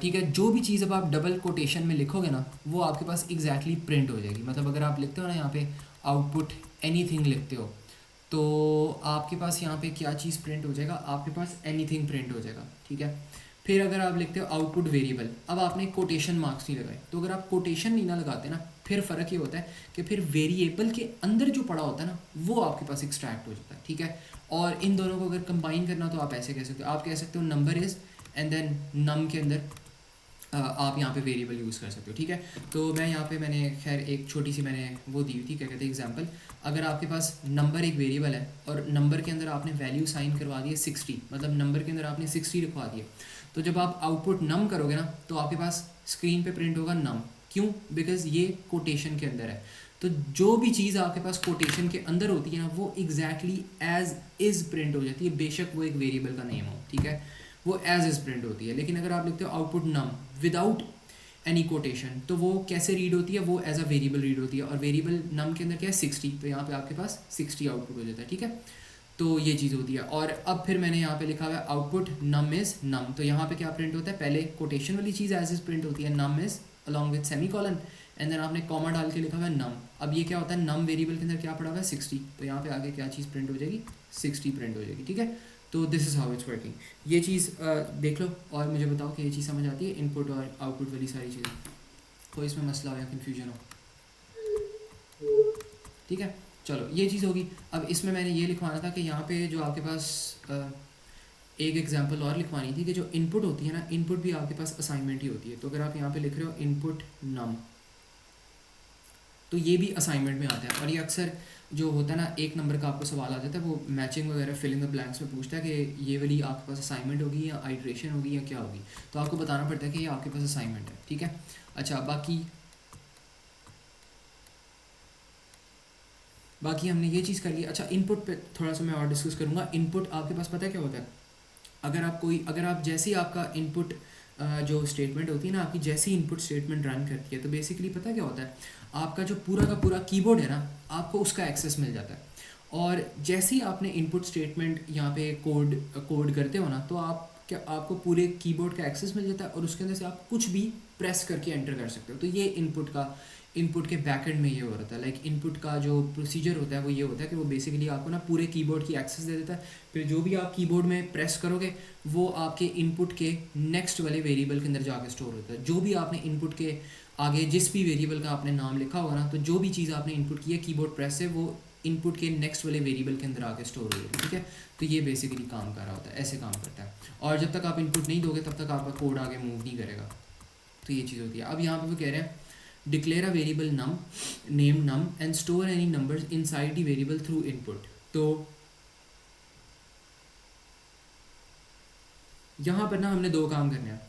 ठीक है। जो भी चीज़ अब आप डबल कोटेशन में लिखोगे ना वो आपके पास एग्जैक्टली प्रिंट हो जाएगी। मतलब अगर आप लिखते हो ना यहाँ पे आउटपुट एनीथिंग लिखते हो तो आपके पास यहाँ पे क्या चीज़ प्रिंट हो जाएगा, आपके पास एनीथिंग प्रिंट हो जाएगा, ठीक है। फिर अगर आप लिखते हो आउटपुट वेरिएबल, अब आपने कोटेशन मार्क्स नहीं लगाए, तो अगर आप कोटेशन नहीं ना लगाते ना फिर फ़र्क ये होता है कि फिर वेरिएबल के अंदर जो पड़ा होता है ना वो आपके पास एक्सट्रैक्ट हो जाता है, ठीक है। और इन दोनों को अगर कंबाइन करना तो आप ऐसे कह सकते हो, आप कह सकते हो नंबर इज़ एंड देन नम के अंदर आप यहाँ पे वेरिएबल यूज़ कर सकते हो, ठीक है। तो मैं यहाँ पे मैंने खैर एक छोटी सी मैंने वो दी हुई थी, क्या कहते हैं, एग्जांपल। अगर आपके पास नंबर एक वेरिएबल है और नंबर के अंदर आपने वैल्यू साइन करवा दी है 60, मतलब नंबर के अंदर आपने 60 लिखवा दिया, तो जब आप आउटपुट नम करोगे ना तो आपके पास स्क्रीन पे प्रिंट होगा नम। क्यों? बिकॉज ये कोटेशन के अंदर है। तो जो भी चीज़ आपके पास कोटेशन के अंदर होती है ना वो एग्जैक्टली एज इज़ प्रिंट हो जाती है, बेशक वो एक वेरिएबल का नेम हो, ठीक है। वो एज इज प्रिंट होती है। लेकिन अगर आप लिखते हो आउटपुट नम विदाउट एनी कोटेशन तो वो कैसे रीड होती है, वो एज अ वेरिएबल रीड होती है। और वेरिएबल नम के अंदर क्या है 60, तो यहाँ पे आपके पास 60 आउटपुट हो जाता है, ठीक है। तो ये चीज़ होती है। और अब फिर मैंने यहाँ पे लिखा हुआ है आउटपुट नम इज़ नम, तो यहाँ पे क्या प्रिंट होता है, पहले कोटेशन वाली चीज़ एज इज प्रिंट होती है, num is along with semicolon and then आपने कॉमा डाल के लिखा हुआ है नम। अब ये क्या होता है, नम वेरिएबल के अंदर क्या पड़ा हुआ है 60, तो यहाँ पे आगे क्या चीज़ प्रिंट हो जाएगी, 60 प्रिंट हो जाएगी, ठीक है। तो this is how it's working. ये चीज़ देख लो और मुझे बताओ कि ये चीज़ समझ आती है, इनपुट और आउटपुट वाली सारी चीज़ें, कोई इसमें मसला हो या कन्फ्यूजन हो, ठीक है। चलो ये चीज़ होगी। अब इसमें मैंने ये लिखवाना था कि यहाँ पे जो आपके पास एक एग्जांपल और लिखवानी थी कि जो इनपुट होती है ना, इनपुट भी आपके पास असाइनमेंट ही होती है। तो अगर आप यहाँ पे लिख रहे हो इनपुट नम, तो ये भी असाइनमेंट में आता है। और ये अक्सर जो होता है ना, एक नंबर का आपको सवाल आ जाता है, वो मैचिंग वगैरह फिलिंग द ब्लैंक्स में पूछता है कि ये वाली आपके पास असाइनमेंट होगी या आइट्रेशन होगी या क्या होगी, तो आपको बताना पड़ता है कि ये आपके पास असाइनमेंट है, ठीक है। अच्छा, बाकी हमने ये चीज़ कर ली। अच्छा, इनपुट पे थोड़ा सा मैं और डिस्कस करूँगा। इनपुट आपके पास पता है क्या होता है, अगर आप जैसे ही आपका इनपुट जो स्टेटमेंट होती है ना आपकी, जैसे ही इनपुट स्टेटमेंट रन करती है तो बेसिकली पता है क्या होता है, आपका जो पूरा का पूरा कीबोर्ड है ना आपको उसका एक्सेस मिल जाता है। और जैसे ही आपने इनपुट स्टेटमेंट यहाँ पे कोड करते हो ना तो आपको पूरे कीबोर्ड का एक्सेस मिल जाता है और उसके अंदर से आप कुछ भी प्रेस करके एंटर कर सकते हो। तो ये इनपुट के बैकएंड में ये हो रहा था। लाइक इनपुट का जो प्रोसीजर होता है वो ये होता है कि वो बेसिकली आपको ना पूरे कीबोर्ड की एक्सेस दे देता है। फिर जो भी आप कीबोर्ड में प्रेस करोगे वो आपके इनपुट के नेक्स्ट वाले वेरिएबल के अंदर जाके स्टोर होता है। जो भी आपने इनपुट के आगे जिस भी वेरिएबल का आपने नाम लिखा होगा ना, तो जो भी चीज़ आपने इनपुट की है कीबोर्ड प्रेस से, वो इनपुट के नेक्स्ट वाले वेरिएबल के अंदर आके स्टोर हो जाएगी, ठीक है। तो ये बेसिकली काम कर रहा होता है, ऐसे काम करता है। और जब तक आप इनपुट नहीं दोगे तब तक आपका कोड आगे मूव नहीं करेगा। तो ये चीज़ होती है। अब यहाँ पे वो कह रहे हैं declare a variable num name num and store any numbers inside the variable through input. तो यहाँ पर ना हमने दो काम करने हैं।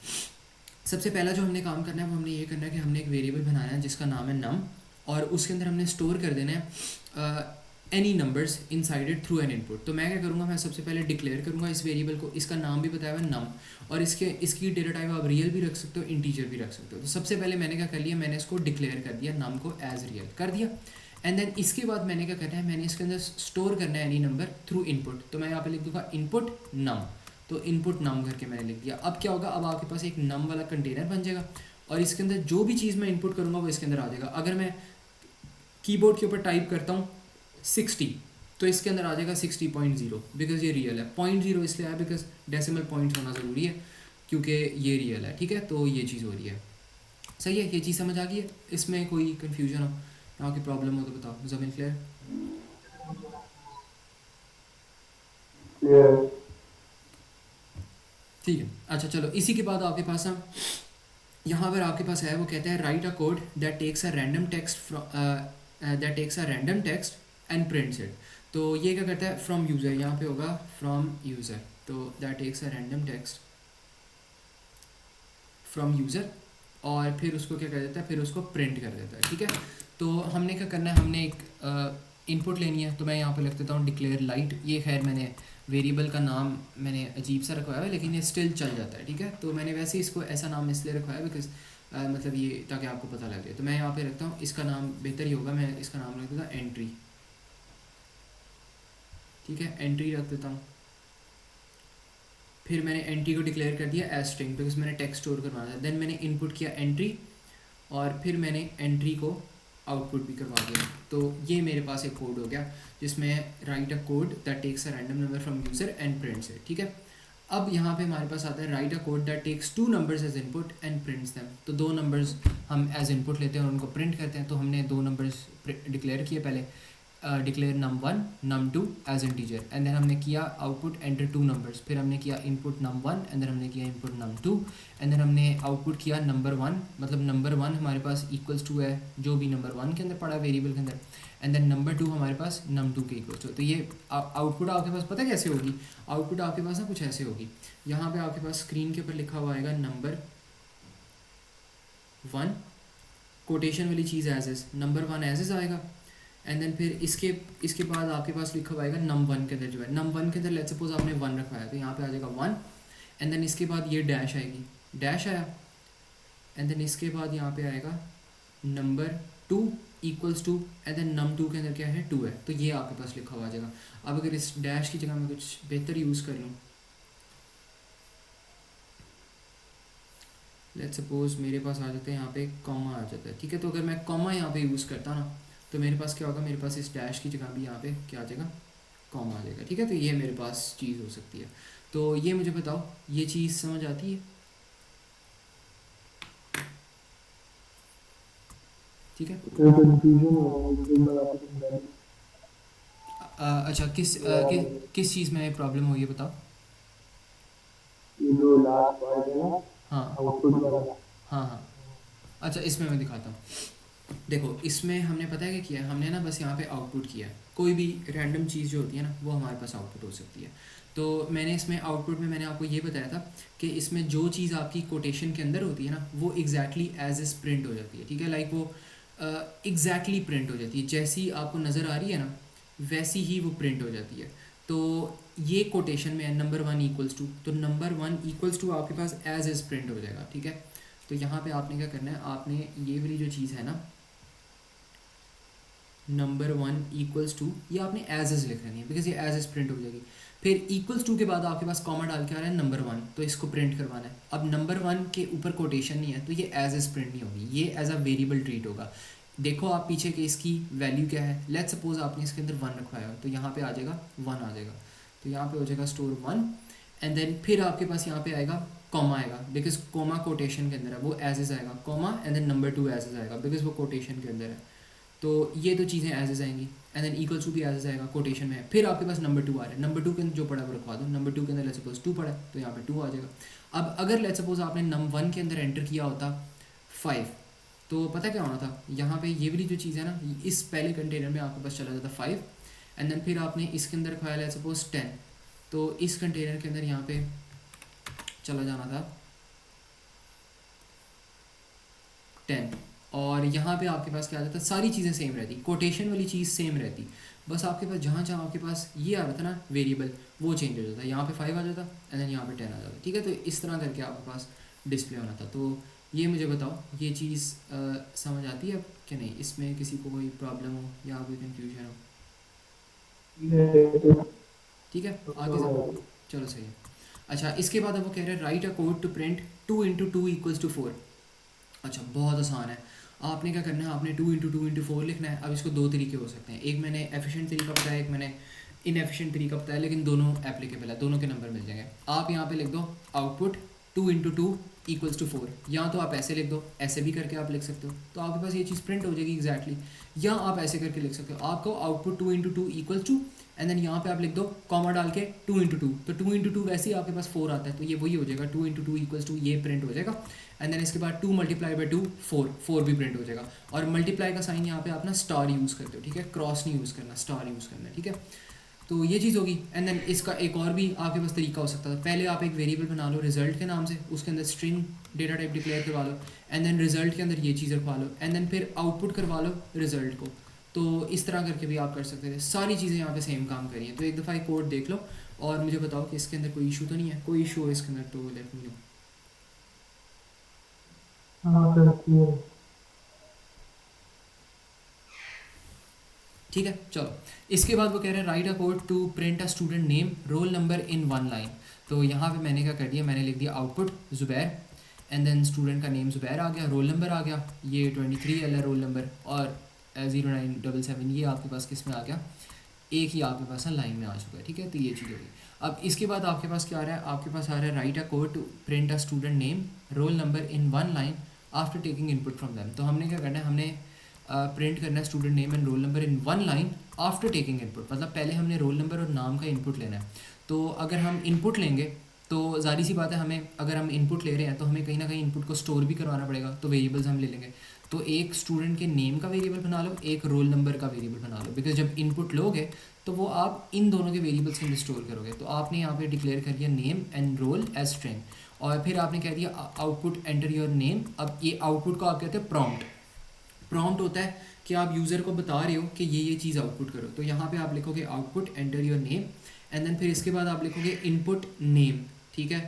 सबसे पहला जो हमने काम करना है वो हमने ये करना है कि हमने एक वेरिएबल बनाना है जिसका नाम है नम, और उसके अंदर हमने स्टोर कर देना है any numbers inside it through an input. तो मैं क्या करूँगा, मैं सबसे पहले डिक्लेयर करूँगा इस वेरिएबल को, इसका नाम भी बताया हुआ है नम, और इसकी डेटा टाइप आप रियल भी रख सकते हो, इंटीजर भी रख सकते हो। तो सबसे पहले मैंने क्या कर लिया, मैंने इसको डिक्लेयर कर दिया, नम को एज रियल कर दिया। एंड देन इसके बाद मैंने क्या करना है, मैंने इसके अंदर स्टोर करना है एनी नंबर थ्रू इनपुट। तो मैं यहाँ पे लिख दूँगा इनपुट नम, तो इनपुट नम करके मैंने लिख दिया। अब क्या होगा, अब आपके पास एक नम वाला कंटेनर बन जाएगा और इसके अंदर जो भी चीज़ मैं इनपुट करूँगा वो इसके अंदर आ जाएगा। अगर मैं कीबोर्ड के ऊपर टाइप करता हूँ 60 तो इसके अंदर आ जाएगा 60.0, बिकॉज ये रियल है। 0.0 इसलिए आया बिकॉज डेसिमल पॉइंट होना ज़रूरी है क्योंकि ये रियल है, ठीक है। तो ये चीज़ हो रही है, सही है। ये चीज़ समझ आ गई है, इसमें कोई कन्फ्यूजन हो यहाँ की प्रॉब्लम हो तो बताओ। ज़मीन क्लियर? क्लियर। ठीक है। अच्छा चलो, इसी के बाद आपके पास ना यहाँ पर आपके पास है, वो कहता है write a code that takes a random text and prints it. तो ये क्या करता है, फ्रॉम यूज़र, यहाँ पे होगा फ्रॉम यूज़र, तो that takes a random text from user, और फिर उसको क्या कर देता है, फिर उसको प्रिंट कर देता है, ठीक है। तो हमने क्या करना है, हमने एक इनपुट लेनी है। तो मैं यहाँ पे लिख देता हूँ डिक्लेयर लाइट। ये खैर मैंने वेरिएबल का नाम मैंने अजीब सा रखवाया है लेकिन ये स्टिल चल जाता है, ठीक है। तो मैंने वैसे इसको ऐसा नाम इसलिए रखवाया है बिकॉज मतलब ये ताकि आपको पता लगे। तो मैं यहाँ पे रखता हूँ, इसका नाम बेहतर ही होगा, मैं इसका नाम रख दूँगा एंट्री, ठीक है, एंट्री रख देता हूँ। फिर मैंने एंट्री को डिक्लेयर कर दिया एज स्ट्रिंग बिकॉज मैंने टेक्स्ट स्टोर करवाना था। देन मैंने इनपुट किया एंट्री, और फिर मैंने एंट्री को आउटपुट भी करवा दिया। तो ये मेरे पास एक कोड हो गया जिसमें write a code that takes a random number from user and prints it. ठीक है, अब यहाँ पे हमारे पास आता है write a code that takes two numbers as input and prints them. तो दो नंबर्स हम एज इनपुट लेते हैं और उनको प्रिंट करते हैं। तो हमने दो नंबर्स डिक्लेयर किए पहले, declare num1 num2 as integer, and then हमने किया आउटपुट एंटर टू नंबर्स। फिर हमने किया इनपुट num1 एंड देन हमने किया इनपुट num2 एंड देन हमने आउटपुट किया नंबर वन, मतलब नंबर वन हमारे पास इक्वल्स टू है जो भी नंबर वन के अंदर पड़ा है वेरिएबल के अंदर, एंड देन नंबर टू हमारे पास num2 के इक्वल्स टू। तो ये आउटपुट आपके पास पता कैसे होगी? आउटपुट आपके पास ना कुछ ऐसे होगी। यहाँ पे आपके पास स्क्रीन के ऊपर लिखा हुआ आएगा नंबर वन, कोटेशन वाली चीज़ as is, number one as is आएगा। एंड देन फिर इसके बाद आपके पास लिखा हुआ आएगा नम वन के अंदर जो है, नम वन के अंदर लेट्स सपोज आपने वन रखवाया तो यहाँ पे आ जाएगा वन, एंड देन इसके बाद ये डैश आएगी, डैश आया, एंड देन इसके बाद यहाँ पे आएगा number two equals to, and then num two के अंदर क्या है, टू है। तो ये आपके पास लिखा हुआ आ जाएगा। अब अगर इस डैश की जगह मैं कुछ बेहतर यूज़ कर लूँ, लेट्स सपोज मेरे पास आ जाता है यहाँ पे कॉमा आ जाता है। ठीक है, तो अगर मैं कॉमा यहाँ पे यूज़ करता ना तो मेरे पास क्या होगा, मेरे पास इस डैश की जगह भी यहाँ पे क्या आ जाएगा, कॉमा आ जाएगा। ठीक है, तो ये मेरे पास चीज़ हो सकती है। तो ये मुझे बताओ, ये चीज़ समझ आती है? ठीक है। तो कंफ्यूजन हो रहा है एक बार वापस समझा दीजिए। अच्छा, किस चीज़ में प्रॉब्लम हो ये बताओ। ये जो लास्ट पार्ट है ना, हाँ आउटपुट वाला। हाँ हाँ। अच्छा, इसमें मैं दिखाता हूँ। देखो, इसमें हमने पता है क्या किया है, हमने ना बस यहाँ पे आउटपुट किया है। कोई भी रैंडम चीज़ जो होती है ना वो हमारे पास आउटपुट हो सकती है। तो मैंने इसमें आउटपुट में मैंने आपको ये बताया था कि इसमें जो चीज़ आपकी कोटेशन के अंदर होती है ना वो एग्जैक्टली एज इज प्रिंट हो जाती है। ठीक है, लाइक वो एग्जैक्टली प्रिंट हो जाती है, जैसी आपको नज़र आ रही है ना वैसी ही वो प्रिंट हो जाती है। तो ये कोटेशन में है नंबर वन इक्वल्स टू, तो नंबर वन इक्वल्स टू आपके पास एज इज प्रिंट हो जाएगा। ठीक है, तो यहाँ पे आपने क्या करना है, आपने ये वाली जो चीज़ है ना नंबर वन इक्वल्स टू, ये आपने एज इज लिख लेनी है बिकॉज ये एज इज प्रिंट हो जाएगी। फिर इक्वल्स टू के बाद आपके पास कॉमा डाल के आ रहा है नंबर वन, तो इसको प्रिंट करवाना है। अब नंबर वन के ऊपर कोटेशन नहीं है तो ये एज इज प्रिंट नहीं होगी, ये एज अ वेरिएबल ट्रीट होगा। देखो आप पीछे के इसकी वैल्यू क्या है, लेट्स सपोज आपने इसके अंदर वन रखवाया हो तो यहाँ पे आ जाएगा वन आ जाएगा, तो यहाँ पे हो जाएगा स्टोर वन, एंड देन फिर आपके पास यहाँ पे आएगा कॉमा आएगा बिकॉज कॉमा कोटेशन के अंदर है, वो एज इज आएगा, comma and then number two as is आएगा बिकॉज वो कोटेशन के अंदर है। तो ये तो चीज़ें एज इज आएंगी, एंड देन इक्वल्स टू भी एज इज आएगा, कोटेशन में है। फिर आपके पास नंबर टू आ रहा है, नंबर टू के अंदर जो पड़ा है वो रखवा दो, नंबर टू के अंदर लेट्स सपोज टू पड़ा है तो यहाँ पे टू आ जाएगा। अब अगर लेट्स सपोज आपने नम वन के अंदर एंटर किया होता फाइव, तो पता क्या होना था, यहाँ पे ये वाली जो चीज़ है ना इस पहले कंटेनर में आपके पास चला जाता फाइव, एंड देन फिर आपने इसके अंदर रखवाया लेट्स सपोज टेन, तो इस कंटेनर के अंदर यहाँ पे चला जाना था टेन, और यहाँ पे आपके पास क्या आ जाता, सारी चीज़ें सेम रहती, कोटेशन वाली चीज़ सेम रहती, बस आपके पास जहाँ जहाँ आपके पास ये आ रहा था ना वेरिएबल वो चेंज हो जाता, यहाँ पे फाइव आ जाता एंड देन यहाँ पे टेन आ जाता। ठीक है, तो इस तरह करके आपके पास डिस्प्ले होना था। तो ये मुझे बताओ, ये चीज़ समझ आती है अब कि नहीं, इसमें किसी को कोई प्रॉब्लम हो या कोई कन्फ्यूजन हो? ये ठीक है, तो आगे चलो, चलो सही है। अच्छा, इसके बाद अब वो कह रहे हैं write a code to print two into two equals to four. अच्छा, बहुत आसान है। आपने क्या करना है, आपने टू इंटू फोर लिखना है। अब इसको दो तरीके हो सकते हैं, एक मैंने एफिशिएंट तरीका बताया, एक मैंने इनएफिशिएंट तरीका बताया, लेकिन दोनों एप्लीकेबल है, दोनों के नंबर मिल जाएंगे। आप यहाँ पे लिख दो output two into two equals to four, या तो आप ऐसे लिख दो, ऐसे भी करके आप लिख सकते हो तो आपके पास ये चीज़ प्रिंट हो जाएगी एग्जैक्टली, या आप ऐसे करके लिख सकते हो, आपको output two into two equals to, and then यहाँ पे आप लिख दो कॉमा डाल के टू इंटू टू, तो टू इंटू टू वैसे ही आपके पास फोर आता है तो ये वही हो जाएगा, two into two equals to ये प्रिंट हो जाएगा। एंड देन इसके बाद two multiply by two four, four भी प्रिंट हो जाएगा। और मल्टीप्लाई का साइन यहाँ पे आप ना स्टार यूज़ करते हो, ठीक है, क्रॉस नहीं यूज़ करना, स्टार यूज़ करना है। ठीक है, तो ये चीज़ होगी। एंड देन इसका एक और भी आपके पास तरीका हो सकता है, पहले आप एक वेरिएबल बना लो रिजल्ट के नाम से, उसके अंदर स्ट्रिंग डेटा टाइप डिक्लेयर करवा लो, एंड देन रिजल्ट के अंदर ये चीज़ रखवा लो, एंड देन फिर आउटपुट करवा लो रिजल्ट को। तो इस तरह करके भी आप कर सकते थे, सारी चीज़ें यहाँ पे सेम काम करी हैं। तो एक दफ़ा एक कोड देख लो और मुझे बताओ कि इसके अंदर कोई इशू तो नहीं है, कोई इशू हो इसके अंदर तो लेट मी नो। हाँ सर, ये ठीक है। चलो, इसके बाद वो कह रहे हैं write a code to print a student name roll number in one line. तो यहाँ पे मैंने क्या कर दिया, मैंने लिख दिया output Zubair, and then student का नेम ज़ुबैर आ गया, रोल नंबर आ गया, ये 23 एल है रोल नंबर, और 0977 ये आपके पास किस में आ गया, एक ही आपके पास ना लाइन में आ चुका है। ठीक है, तो ये चीज़ होगी। अब इसके बाद आपके पास क्या आ रहा है, आपके पास आ रहा है write a code to print a student name roll number in one line after taking input from them. तो हमने क्या करना है, हमने प्रिंट करना है student name and roll number in one line after taking input, मतलब पहले हमने रोल नंबर और नाम का इनपुट लेना है। तो अगर हम इनपुट लेंगे तो ज़ाहिर सी बात है, हमें अगर हम इनपुट ले रहे हैं तो हमें कहीं ना कहीं इनपुट को स्टोर भी करवाना पड़ेगा, तो वेरिएबल्स हम ले लेंगे। तो एक स्टूडेंट के नेम का वेरिएबल बना लो, एक रोल नंबर का वेरिएबल बना लो, बिकॉज जब इनपुट लोगे तो वो आप इन दोनों के वेरिएबल्स के अंदर स्टोर करोगे। तो आपने यहाँ पे डिक्लेयर कर दिया name and roll as string, और फिर आपने कह दिया आउटपुट एंटर योर नेम। अब ये आउटपुट को आप कहते हैं प्रॉम्प्ट। प्रॉम्प्ट होता है कि आप यूज़र को बता रहे हो कि ये चीज़ आउटपुट करो। तो यहाँ पे आप लिखोगे output enter your name, and then फिर इसके बाद आप लिखोगे इनपुट नेम। ठीक है,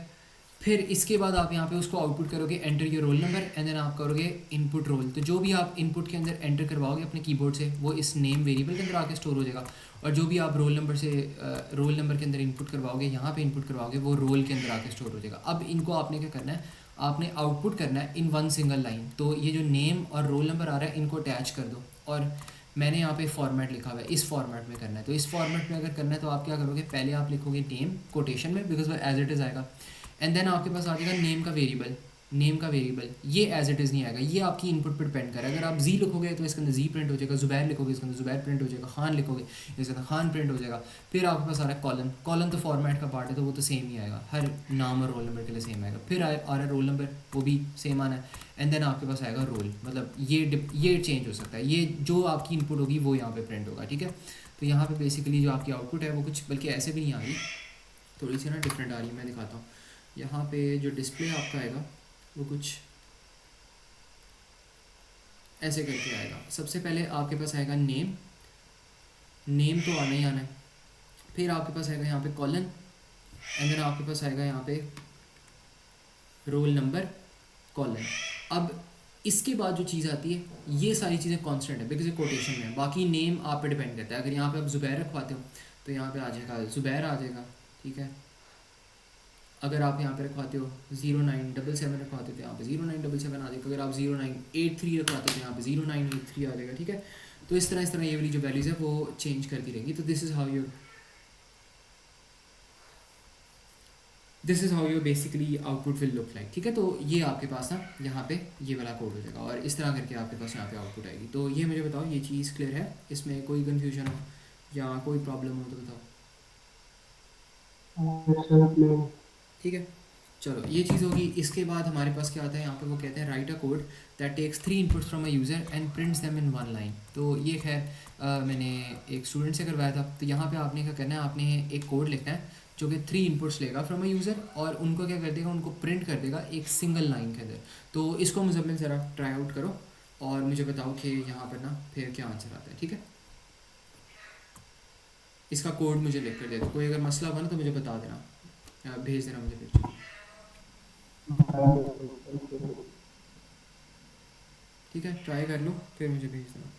फिर इसके बाद आप यहाँ पे उसको आउटपुट करोगे enter your roll number, and then आप करोगे इनपुट रोल। तो जो भी आप इनपुट के अंदर एंटर करवाओगे अपने कीबोर्ड से वो इस नेम वेरिएबल के अंदर आके स्टोर हो जाएगा, और जो भी आप रोल नंबर से रोल नंबर के अंदर इनपुट करवाओगे, यहाँ पे इनपुट करवाओगे, वो रोल के अंदर आके स्टोर हो जाएगा। अब इनको आपने क्या करना है, आपने आउटपुट करना है इन वन सिंगल लाइन। तो ये जो नेम और रोल नंबर आ रहा है इनको अटैच कर दो, और मैंने यहाँ पे फॉर्मेट लिखा हुआ है, इस फॉर्मेट में करना है। तो इस फॉर्मेट में अगर करना है तो आप क्या करोगे, पहले आप लिखोगे नेम कोटेशन में, बिकॉज वो एज इट इज़ आएगा, एंड देन आपके पास आ जाएगा नेम का वेरिएबल। नेम का वेरिएबल ये एज इट इज़ नहीं आएगा, ये आपकी इनपुट पर डिपेंड करे। अगर आप जी लिखोगे तो इसके अंदर जी प्रिंट हो जाएगा, ज़ुबैर लिखोगे इसके अंदर ज़ुबैर प्रिंट हो जाएगा, खान लिखोगे इसके अंदर खान प्रिंट हो जाएगा। फिर आपके पास आ रहा है कॉलन। कॉलन तो फॉर्मेट का पार्ट है, तो वो तो सेम ही आएगा, हर नाम और रोल नंबर के लिए सेम आएगा। फिर आ रहा है रोल नंबर, वो भी सेम आना है, एंड देन आपके पास आएगा रोल। मतलब ये चेंज हो सकता है, ये जो आपकी इनपुट होगी वो यहाँ पे प्रिंट होगा। ठीक है, तो यहाँ पे बेसिकली जो आपकी आउटपुट है वो कुछ बल्कि ऐसे भी नहीं आ रही, थोड़ी सी ना डिफरेंट आ रही है, मैं दिखाता हूँ। यहाँ पे जो डिस्प्ले आपका आएगा वो कुछ ऐसे करके आएगा। सबसे पहले आपके पास आएगा नेम, नेम तो आना ही आना है। फिर आपके पास आएगा यहाँ पे कॉलन, एंड देन आपके पास आएगा यहाँ पे रोल नंबर कॉलन। अब इसके बाद जो चीज़ आती है ये सारी चीज़ें कांस्टेंट है, बिकॉज ये कोटेशन में है। बाकी नेम आप पे डिपेंड करता है। अगर यहाँ पे आप ज़ुबैर रखवाते हो तो यहाँ पे आ जाएगा ज़ुबैर आ जाएगा। ठीक है, अगर आप यहाँ पे रखवाते हो 0977 रखवाते हो तो यहाँ पे 0977 आ जाएगा। अगर आप 0983 रखवाते हो तो यहाँ पे 0983 आ जाएगा। ठीक है, तो इस तरह ये वाली जो वैल्यूज़ है वो चेंज करती रहेंगी। तो this is how your basically output will look like. ठीक है, तो ये आपके पास ना यहाँ पे ये वाला कोड हो जाएगा, और इस तरह करके आपके पास यहाँ पे आउटपुट आएगी। तो ये मुझे बताओ, ये चीज़ क्लियर है, इसमें कोई कन्फ्यूजन हो या कोई प्रॉब्लम हो तो बताओ। ठीक है, चलो ये चीज़ होगी। इसके बाद हमारे पास क्या आता है, यहाँ पे वो कहते हैं write a code that takes 3 inputs from a user and prints them in one line. तो ये खैर मैंने एक स्टूडेंट से करवाया था। तो यहाँ पे आपने क्या करना है, आपने एक कोड लिखना है जो कि 3 इनपुट्स लेगा फ्रॉम अ यूज़र, और उनको क्या कर देगा, उनको प्रिंट कर देगा एक सिंगल लाइन के अंदर। तो इसको मुझे ज़रा ट्राई आउट करो और मुझे बताओ कि यहाँ पर ना फिर क्या आंसर आता है। ठीक है, इसका कोड मुझे लिख कर दे दो, कोई अगर मसला हुआ ना तो मुझे बता देना, भेज देना मुझे फिर। ठीक है, ट्राई कर लो फिर मुझे भेज देना।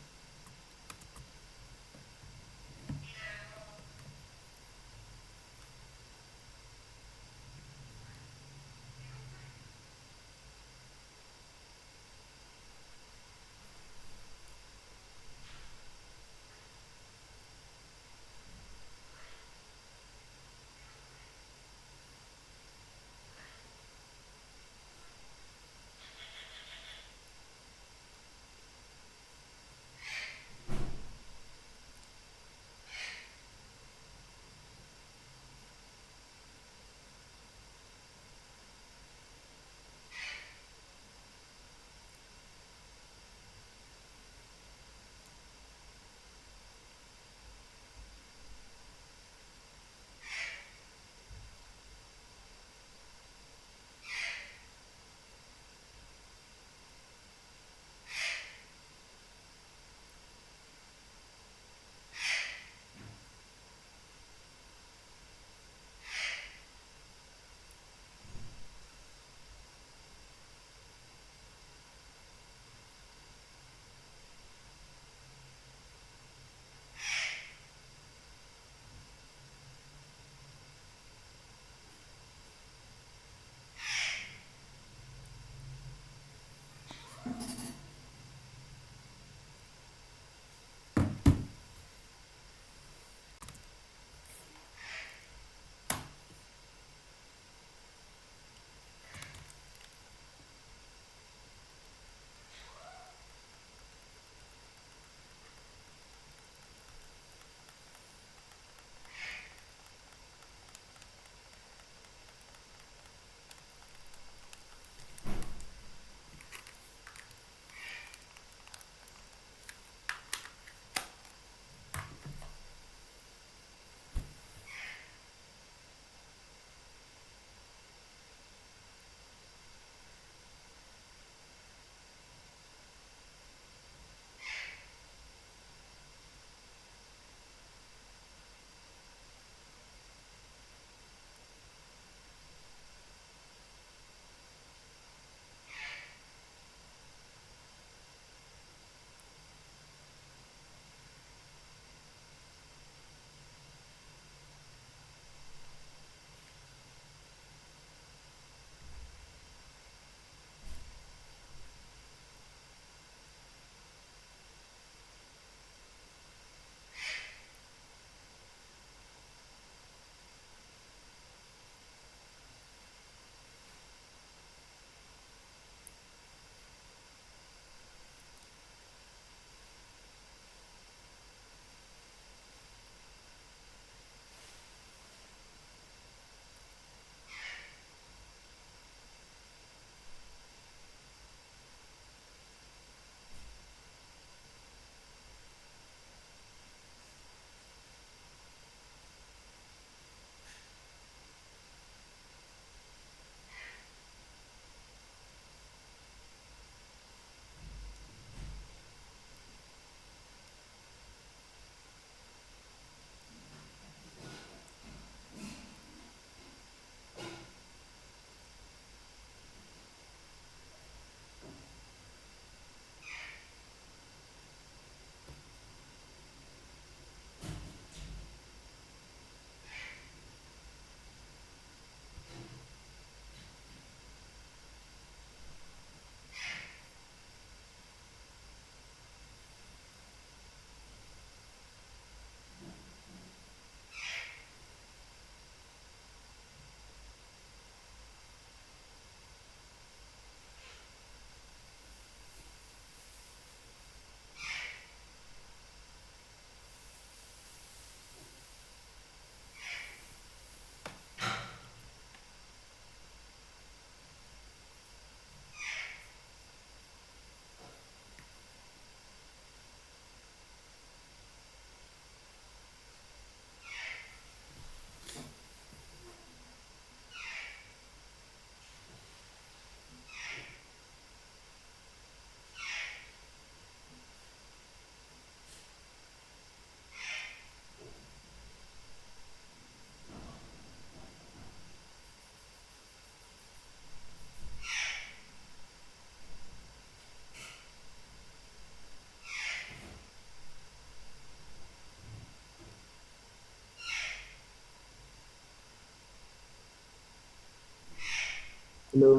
हेलो।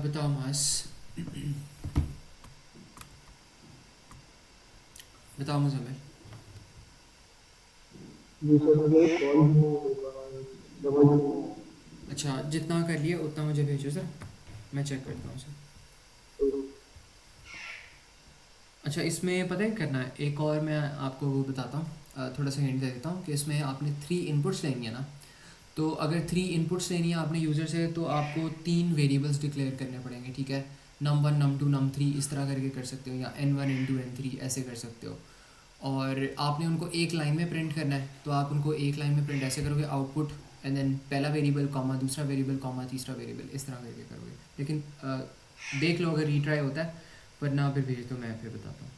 बताओ मास। बताओ मुझे। जी सर, मुझे एक कॉल भी नहीं हो पा रहा है, समझ नहीं आ रहा। अच्छा, जितना कर लिए उतना मुझे भेजो सर, मैं चेक करता हूँ सर। तो अच्छा, इसमें पता है करना है एक और, मैं आपको वो बताता हूँ, थोड़ा सा हिंट दे देता हूँ कि इसमें आपने 3 इनपुट्स लेनी है ना। तो अगर 3 इनपुट्स लेनी है आपने यूज़र से, तो आपको 3 वेरिएबल्स डिक्लेयर करने पड़ेंगे, ठीक है। num1 num2 num3 इस तरह करके कर सकते हो, या n1 n2 n3 ऐसे कर सकते हो। और आपने उनको एक लाइन में प्रिंट करना है, तो आप उनको एक लाइन में प्रिंट ऐसे करोगे, आउटपुट एंड देन पहला वेरिएबल कॉमा दूसरा वेरिएबल कॉमा तीसरा वेरिएबल, इस तरह करके करोगे। लेकिन देख लो अगर रीट्राई होता है, वरना फिर भेज दो, मैं फिर बताता हूँ।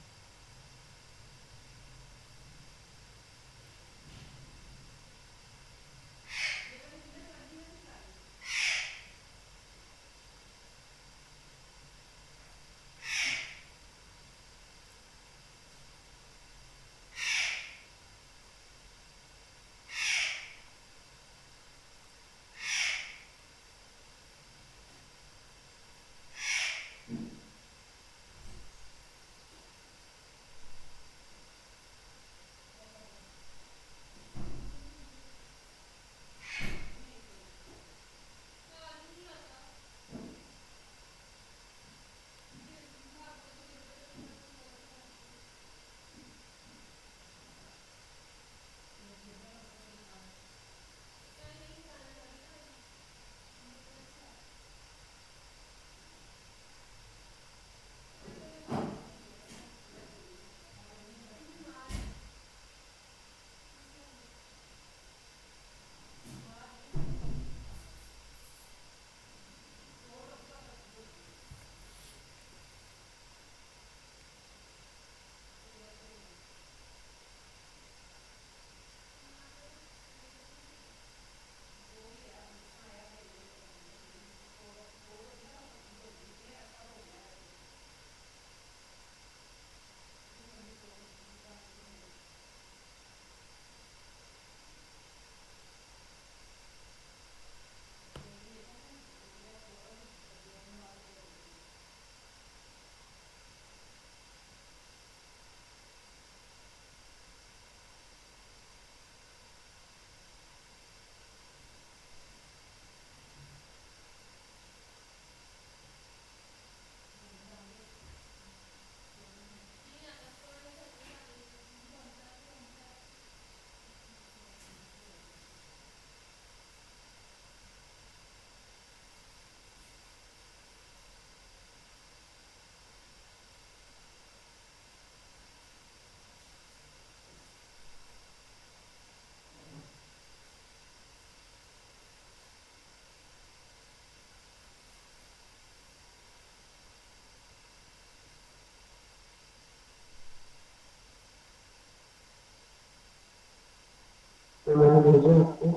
तो मैंने भेजा आपको,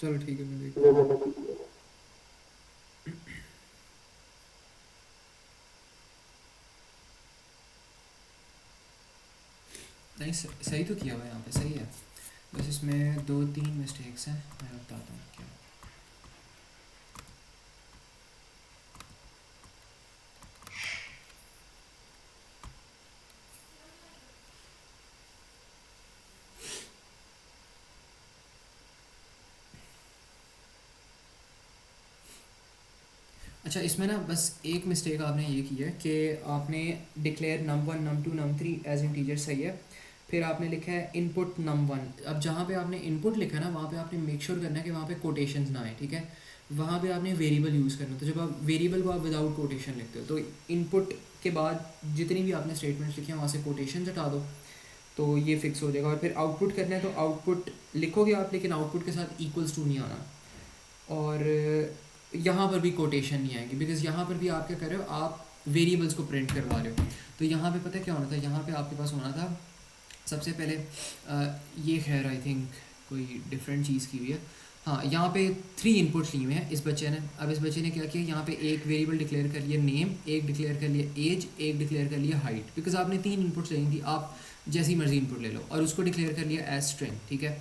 चलो ठीक है, मैं देखता प्ले हूँ। करने कीजिए। नहीं, सही तो किया हुआ है यहाँ पे, सही है। बस इसमें 2-3 मिस्टेक्स हैं, मैं बताता हूँ क्या। अच्छा, इसमें ना बस एक मिस्टेक आपने ये की है कि आपने declare num1 num2 num3 as integer, सही है। फिर आपने लिखा है इनपुट num1। अब जहाँ पे आपने इनपुट लिखा है ना, वहाँ पे आपने मेक श्योर करना है कि वहाँ पे कोटेशंस ना आए, ठीक है। वहाँ पे आपने वेरिएबल यूज़ करना है। तो जब आप वेरिएबल को आप विदाउट कोटेशन लिखते हो, तो इनपुट के बाद जितनी भी आपने स्टेटमेंट्स लिखी हैं वहाँ से कोटेशन हटा दो, तो ये फिक्स हो जाएगा। और फिर आउटपुट करना है, तो आउटपुट लिखोगे आप, लेकिन आउटपुट के साथ इक्वल्स टू नहीं आना। और यहाँ पर भी कोटेशन नहीं आएगी, बिकॉज यहाँ पर भी आप क्या कर रहे हो, आप वेरिएबल्स को प्रिंट करवा रहे हो। तो यहाँ पे पता है क्या होना था, यहाँ पे आपके पास होना था सबसे पहले, ये खैर आई थिंक कोई डिफरेंट चीज़ की हुई है। हाँ, यहाँ पे 3 इनपुट्स लिए हुए हैं इस बच्चे ने। अब इस बच्चे ने क्या किया, यहाँ पे एक वेरिएबल डिक्लेयर कर लिया नेम, एक डिक्लेयर कर लिया एज, एक डिक्लेयर कर लिया हाइट, बिकॉज आपने 3 इनपुट्स लेनी थी, आप जैसी मर्जी इनपुट ले लो, और उसको डिक्लेयर कर लिया एज स्ट्रिंग, ठीक है।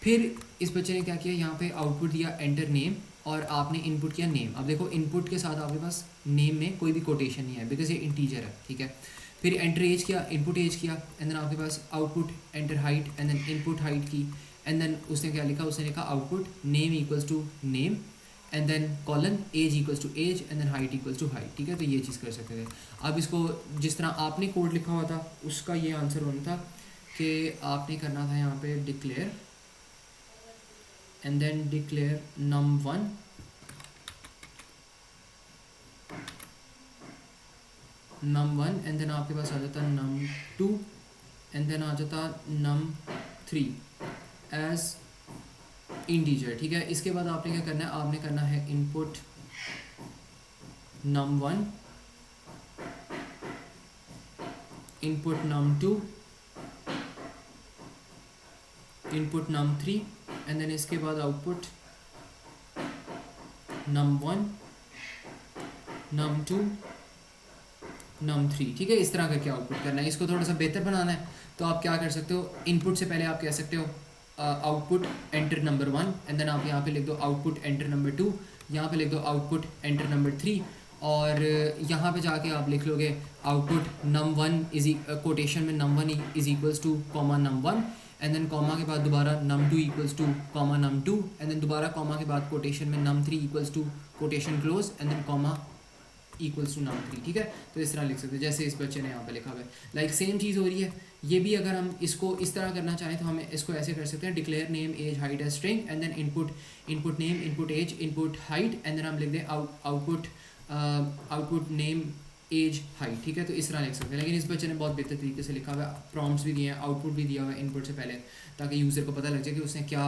फिर इस बच्चे ने क्या किया, यहाँ पे आउटपुट दिया एंटर नेम, और आपने इनपुट किया नेम। अब देखो इनपुट के साथ आपके पास नेम में कोई भी कोटेशन नहीं है बिकॉज ये इंटीजर है, ठीक है। फिर एंटर एज किया, इनपुट एज किया, एंड देन आपके पास output enter height, and then input height की, एंड देन उसने क्या लिखा, उसने लिखा output name equals to name, and then colon as equals to as, and then height equals to height, ठीक है। तो ये चीज़ कर सकते थे। अब इसको जिस तरह आपने कोड लिखा हुआ था उसका ये आंसर होना था कि आपने करना था यहाँ पे declare and then declare num1 and then आपके पास आ जाता num2 एंड देन आ जाता num3 एज इंटीजर, ठीक है। इसके बाद आपने क्या करना है, आपने करना है input num1, input num2, input num3 and then इसके बाद आउटपुट num1, num2, num3, ठीक है। इस तरह करके आउटपुट करना है। इसको थोड़ा सा बेहतर बनाना है तो आप क्या कर सकते हो, इनपुट से पहले आप कह सकते हो output enter number 1, and then आप यहाँ पे लिख दो आउटपुट एंटर नंबर 2, यहाँ पे लिख दो आउटपुट एंटर नंबर 3, और यहाँ पे जाके आप लिख लोगे आउटपुट num1 इज कोटेशन में num1 is equals to comma num1, and then comma के बाद दोबारा num2 equals to comma num2, and then दोबारा कॉमा के बाद कोटेशन में num3 equals to quotation close, and then comma equals to num3, ठीक है। तो इस तरह लिख सकते हैं जैसे इस बच्चे ने यहाँ पे लिखा हुआ है। लाइक सेम चीज़ हो रही है ये भी। अगर हम इसको इस तरह करना चाहें तो हमें इसको ऐसे कर सकते हैं, declare name age height as string, and then input name, input age, input height, and then हम लिख दें आउटपुट नेम एज हाइट, ठीक है। तो इस तरह लिख सकते हैं। लेकिन इस बच्चे ने बहुत बेहतर तरीके से लिखा हुआ है, प्रॉम्प्ट्स भी दिए हैं, आउटपुट भी दिया हुआ है इनपुट से पहले, ताकि यूज़र को पता लग जाए कि उसने क्या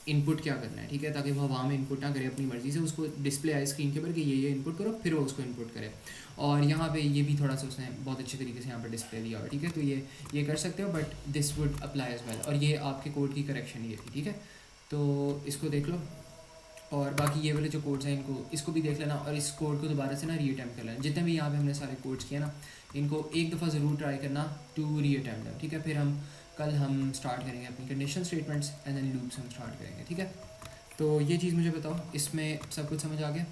इनपुट क्या करना है, ठीक है। ताकि वो हवा में इनपुट ना करे अपनी मर्ज़ी से, उसको डिस्प्ले आए स्क्रीन के ऊपर कि ये इनपुट करो, फिर वो उसको इनपुट करे। और यहाँ पे ये भी थोड़ा सा उसने बहुत अच्छे तरीके से यहाँ पर डिस्प्ले दिया हुआ है, ठीक है। तो ये कर सकते हो, but this would apply as well. और ये आपके कोड की करेक्शन ये थी, ठीक है। तो इसको देख लो, और बाकी ये वाले जो कोड्स हैं इसको भी देख लेना, और इस कोड को दोबारा से ना रीअटेम्प्ट कर लेना। जितने भी यहाँ पे हमने सारे कोड्स किए ना, इनको एक दफ़ा ज़रूर ट्राई करना टू रीअटेम्प्ट, ठीक है। फिर कल हम स्टार्ट करेंगे अपनी condition statements, and then loops हम स्टार्ट करेंगे, ठीक है। तो ये चीज़ मुझे बताओ, इसमें सब कुछ समझ आ गया?